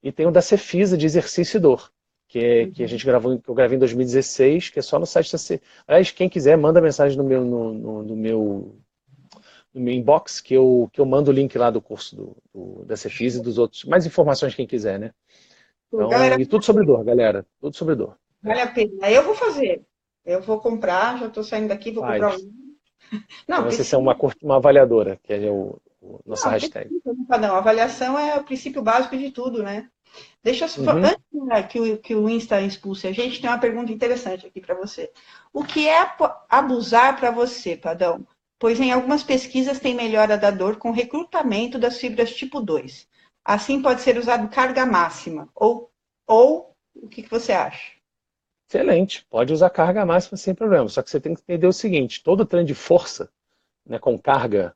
E tem o da Cefisa, de exercício e dor, que a gente gravou, que eu gravei em 2016, que é só no site da Cefisa. Aliás, quem quiser, manda mensagem no meu inbox, que eu mando o link lá do curso da Cefisa e dos outros. Mais informações, quem quiser, né? Então, galera, e tudo sobre dor, galera. Tudo sobre dor. Vale a pena. Eu vou fazer. Eu vou comprar, já estou saindo daqui, vou comprar um. Não, você é uma avaliadora, que é nossa hashtag. Não, avaliação é o princípio básico de tudo, né? Deixa eu antes que o Insta expulse a gente, tem uma pergunta interessante aqui para você. O que é abusar para você, Padão? Pois em algumas pesquisas tem melhora da dor com recrutamento das fibras tipo 2. Assim pode ser usado carga máxima. Ou o que você acha? Excelente, pode usar carga máxima sem problema. Só que você tem que entender o seguinte: todo treino de força, né, com carga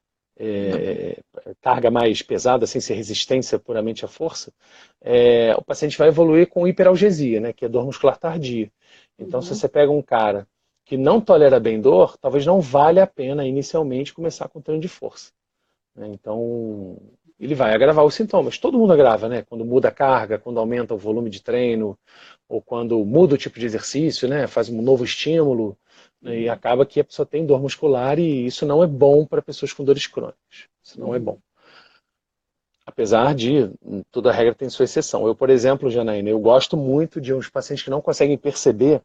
mais pesada, sem ser resistência puramente à força, o paciente vai evoluir com hiperalgesia, né, que é dor muscular tardia. Então, se você pega um cara que não tolera bem dor, talvez não valha a pena inicialmente começar com treino de força. né? Então, ele vai agravar os sintomas. Todo mundo agrava, né? Quando muda a carga, quando aumenta o volume de treino, ou quando muda o tipo de exercício, né? Faz um novo estímulo, né? E acaba que a pessoa tem dor muscular e isso não é bom para pessoas com dores crônicas. Isso não é bom. Apesar de toda regra tem sua exceção. Eu, por exemplo, Janaína, eu gosto muito de uns pacientes que não conseguem perceber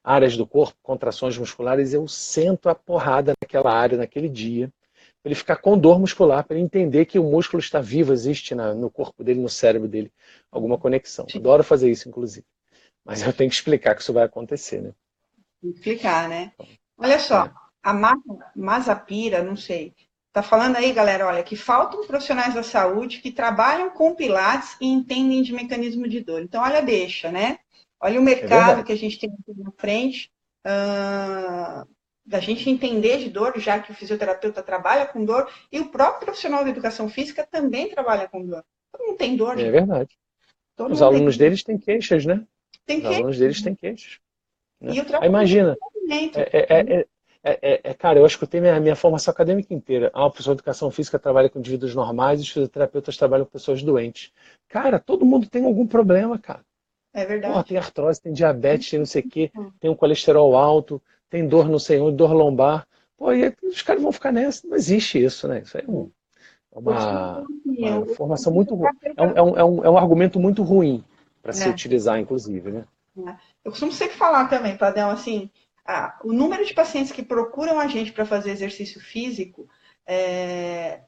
áreas do corpo, contrações musculares, eu sento a porrada naquela área, naquele dia, para ele ficar com dor muscular, para ele entender que o músculo está vivo, existe no corpo dele, no cérebro dele, alguma conexão. Adoro fazer isso, inclusive. Mas eu tenho que explicar que isso vai acontecer, né? Explicar, né? Olha só, É. a Mazapira, não sei, tá falando aí, galera, olha, que faltam profissionais da saúde que trabalham com pilates e entendem de mecanismo de dor. Então, olha, deixa, né? Olha o mercado verdade. que a gente tem aqui na frente, da gente entender de dor, já que o fisioterapeuta trabalha com dor, e o próprio profissional da educação física também trabalha com dor. Todo mundo tem dor, É gente. verdade. Todo Os mundo tem alunos dor. deles têm queixas, né? Tem Os que. alunos deles têm queixas, né? E o Aí tratamento imagina, é movimento. cara, eu escutei minha formação acadêmica inteira. Ah, o professor de educação física trabalha com indivíduos normais e os fisioterapeutas trabalham com pessoas doentes. Cara, todo mundo tem algum problema, cara. É Porra, verdade. tem artrose, tem diabetes, tem não sei o quê, tem um colesterol alto, tem dor não sei onde, dor lombar. Pô, e aí os caras vão ficar nessa. Não existe isso, né? Isso aí é Eu costumo falar assim, uma eu formação muito ruim. fisioterapeuta, É um argumento muito ruim para se né? utilizar, inclusive, né? Eu costumo sempre falar também, Padrão, assim, o número de pacientes que procuram a gente para fazer exercício físico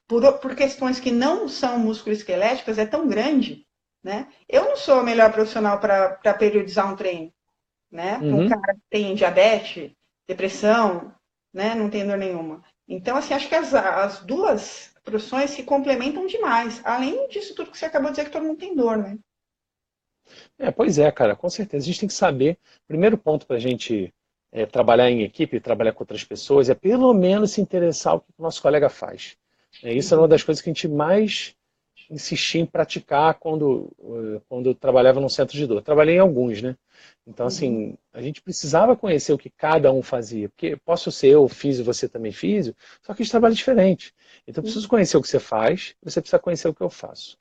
por questões que não são musculoesqueléticas é tão grande, né? Eu não sou a melhor profissional para periodizar um treino, né? Para um Uhum. cara que tem diabetes, depressão, né? Não tem dor nenhuma. Então, assim, acho que as duas profissões se complementam demais. Além disso tudo que você acabou de dizer que todo mundo tem dor, né? Pois é, cara, com certeza. A gente tem que saber. Primeiro ponto para a gente trabalhar em equipe, trabalhar com outras pessoas, é pelo menos se interessar o que o nosso colega faz. Isso é uma das coisas que a gente mais insistia em praticar quando eu trabalhava num centro de dor. Eu trabalhei em alguns, né? Então, assim, a gente precisava conhecer o que cada um fazia. Porque posso ser eu físio, você também físio, só que a gente trabalha diferente. Então, eu preciso conhecer o que você faz, você precisa conhecer o que eu faço.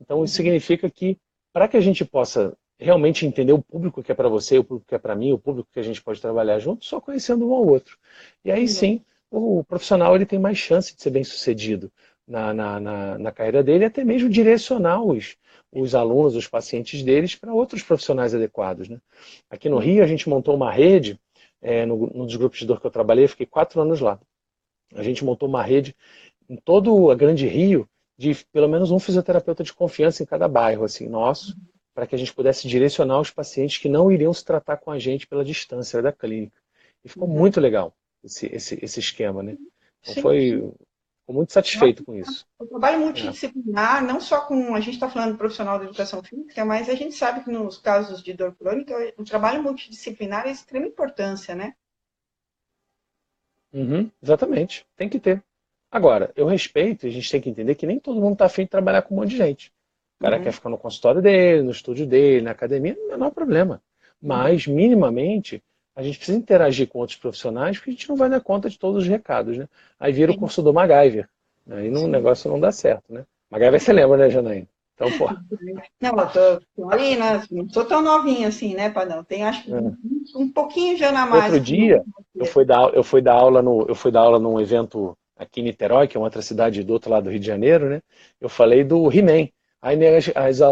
Então, isso significa que, para que a gente possa realmente entender o público que é para você, o público que é para mim, o público que a gente pode trabalhar junto, só conhecendo um ao outro. E aí sim, o profissional ele tem mais chance de ser bem sucedido na carreira dele, e até mesmo direcionar os alunos, os pacientes deles para outros profissionais adequados, né? Aqui no Rio a gente montou uma rede, num dos grupos de dor que eu trabalhei, fiquei 4 anos lá. A gente montou uma rede em todo a Grande Rio de pelo menos um fisioterapeuta de confiança em cada bairro, assim, nosso, para que a gente pudesse direcionar os pacientes que não iriam se tratar com a gente pela distância da clínica. E ficou muito legal esse esquema, né? Então Sim, fico muito satisfeito com isso. o trabalho É. multidisciplinar, não só com. A gente está falando de profissional da educação física, mas a gente sabe que nos casos de dor crônica, o trabalho multidisciplinar é de extrema importância, né? Uhum, exatamente, tem que ter. Agora, eu respeito, e a gente tem que entender que nem todo mundo está afim de trabalhar com um monte de gente. O cara quer ficar no consultório dele, no estúdio dele, na academia, não é problema. Mas, minimamente, a gente precisa interagir com outros profissionais, porque a gente não vai dar conta de todos os recados, né? Aí vira o Sim, curso do MacGyver. Aí o sim. negócio não dá certo, né? MacGyver você lembra, né, Janaína? Então, pô. Não, eu tô ali, né? Não sou tão novinha assim, né, Padrão? Tem acho que É. um pouquinho de ano a mais. Outro dia, eu fui dar aula num evento aqui em Niterói, que é uma outra cidade do outro lado do Rio de Janeiro, né? Eu falei do He-Man. Aí né,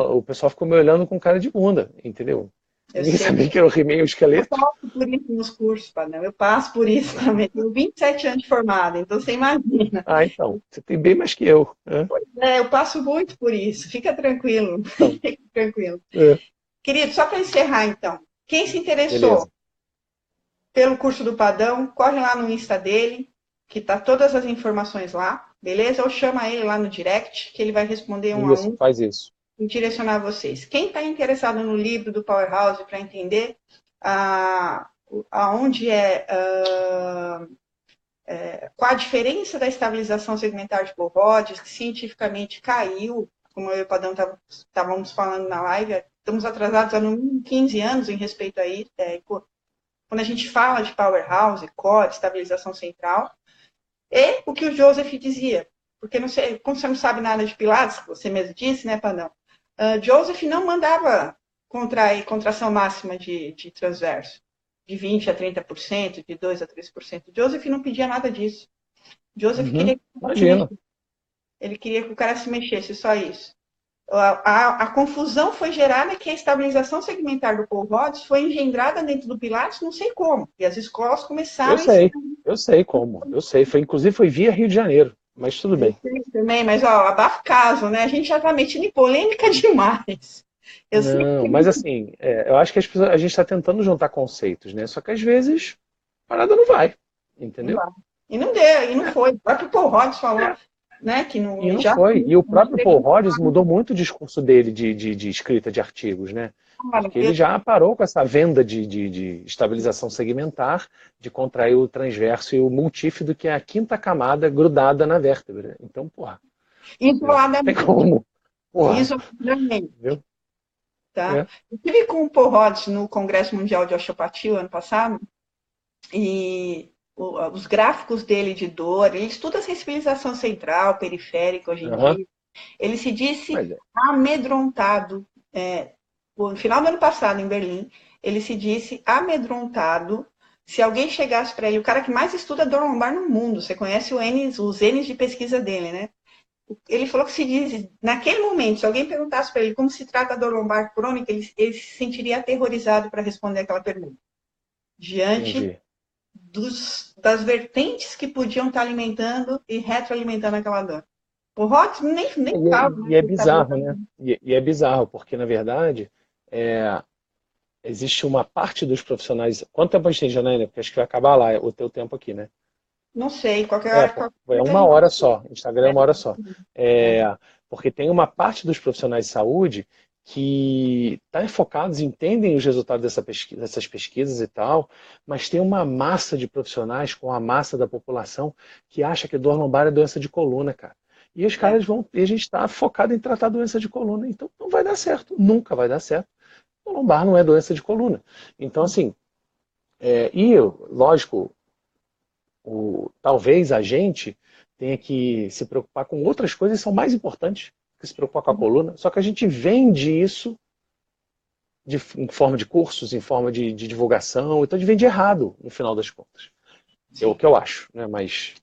o pessoal ficou me olhando com cara de bunda, entendeu? Eu Ninguém sei. sabia que era o He-Man e o Eu esqueleto. passo por isso nos cursos, Padrão. Eu passo por isso também. Tenho 27 anos de formada, então você imagina. Ah, então, você tem bem mais que eu, né? Eu passo muito por isso. Fica tranquilo. Então, Fica tranquilo. é, Querido, só para encerrar, então. Quem se interessou beleza. pelo curso do Padrão, corre lá no Insta dele, que tá todas as informações lá, beleza? Ou chama ele lá no direct, que ele vai responder um a Isso, um faz isso. e direcionar vocês. Quem está interessado no livro do Powerhouse para entender aonde qual a diferença da estabilização segmentar de Bohrod, que cientificamente caiu, como eu e o Padrão estávamos falando na live, estamos atrasados há no mínimo 15 anos em respeito a isso, quando a gente fala de Powerhouse, core, estabilização central, e o que o Joseph dizia, porque não sei, como você não sabe nada de Pilates, você mesmo disse, né, Padão? Joseph não mandava contrair contração máxima de transverso, de 20% a 30%, de 2% a 3%. Joseph não pedia nada disso. Joseph queria que o cara se Imagina. mexesse. Ele queria que o cara se mexesse, só isso. A confusão foi gerada que a estabilização segmentar do Paul Rhodes foi engendrada dentro do Pilates, não sei como. E as escolas começaram a ensinar. Eu sei como, eu sei. Inclusive foi via Rio de Janeiro, mas tudo bem. Também, mas ó, abafa o caso, né? A gente já tá metido em polêmica demais. Eu sei Não, que mas assim, eu acho que a gente está tentando juntar conceitos, né? Só que às vezes a parada não vai, não entendeu? vai. E não deu, e não foi. O próprio Paul Rhodes falou, É. né, que não, E não já foi. E o próprio Paul Rhodes mudou muito o discurso dele de escrita de artigos, né? Porque ele já parou com essa venda de estabilização segmentar, de contrair o transverso e o multífido, que é a quinta camada grudada na vértebra. Então, porra, não tem isoladamente. como. Porra, Isoladamente, viu? tá? É. Eu estive com o Paul Rhodes no Congresso Mundial de Osteopatia o ano passado, e os gráficos dele de dor, ele estuda sensibilização central, periférica hoje em Aham. dia. Ele se disse Mas é. amedrontado. No final do ano passado, em Berlim, ele se disse amedrontado. Se alguém chegasse para ele, o cara que mais estuda dor lombar no mundo, você conhece os N's de pesquisa dele, né? Ele falou que se diz, naquele momento, se alguém perguntasse para ele como se trata a dor lombar crônica, ele se sentiria aterrorizado para responder aquela pergunta. Diante Entendi. das vertentes que podiam estar alimentando e retroalimentando aquela dor. O Rhodes nem fala, né? E é bizarro, né? E é bizarro, porque, na verdade, existe uma parte dos profissionais. Quanto tempo a gente tem, Janaína? Porque acho que vai acabar lá o teu tempo aqui, né? Não sei, qualquer É, hora, pô, qualquer é coisa a uma gente. hora só. Instagram é uma hora só. É. Porque tem uma parte dos profissionais de saúde que estão focados, entendem os resultados dessas pesquisas e tal, mas tem uma massa de profissionais com a massa da população que acha que dor lombar é doença de coluna, cara. E os caras vão, e a gente está focado em tratar doença de coluna, então não vai dar certo, nunca vai dar certo. O lombar não é doença de coluna. Então, assim, lógico, talvez a gente tenha que se preocupar com outras coisas que são mais importantes que se preocupar com a coluna. Só que a gente vende isso em forma de cursos, em forma de divulgação, então a gente vende errado no final das contas. É o que eu acho, né? Mas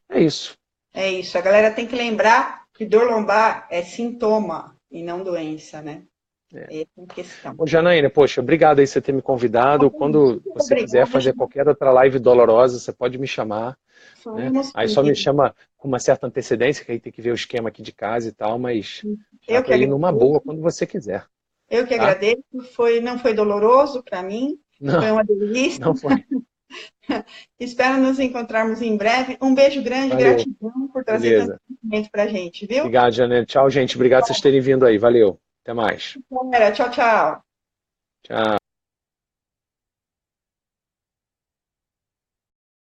é isso. É isso. A galera tem que lembrar que dor lombar é sintoma e não doença, né? Essa é a questão. Ô, Janaína, poxa, obrigado aí por você ter me convidado. Quando você quiser fazer Obrigada. qualquer outra live dolorosa, você pode me chamar. Né? Somos Aí só me chama com uma certa antecedência, que aí tem que ver o esquema aqui de casa e tal, mas já Eu que tô aí numa agradeço. boa quando você quiser. Eu que Tá? agradeço. Não foi doloroso para mim, Não, foi uma delícia. não foi. Espero nos encontrarmos em breve. Um beijo grande, Valeu. gratidão por trazer tanto Beleza. conhecimento para a gente, viu? Obrigado, Janaína. Tchau, gente. Obrigado por vocês terem vindo aí. Valeu. Até mais. Galera, tchau, tchau. Tchau.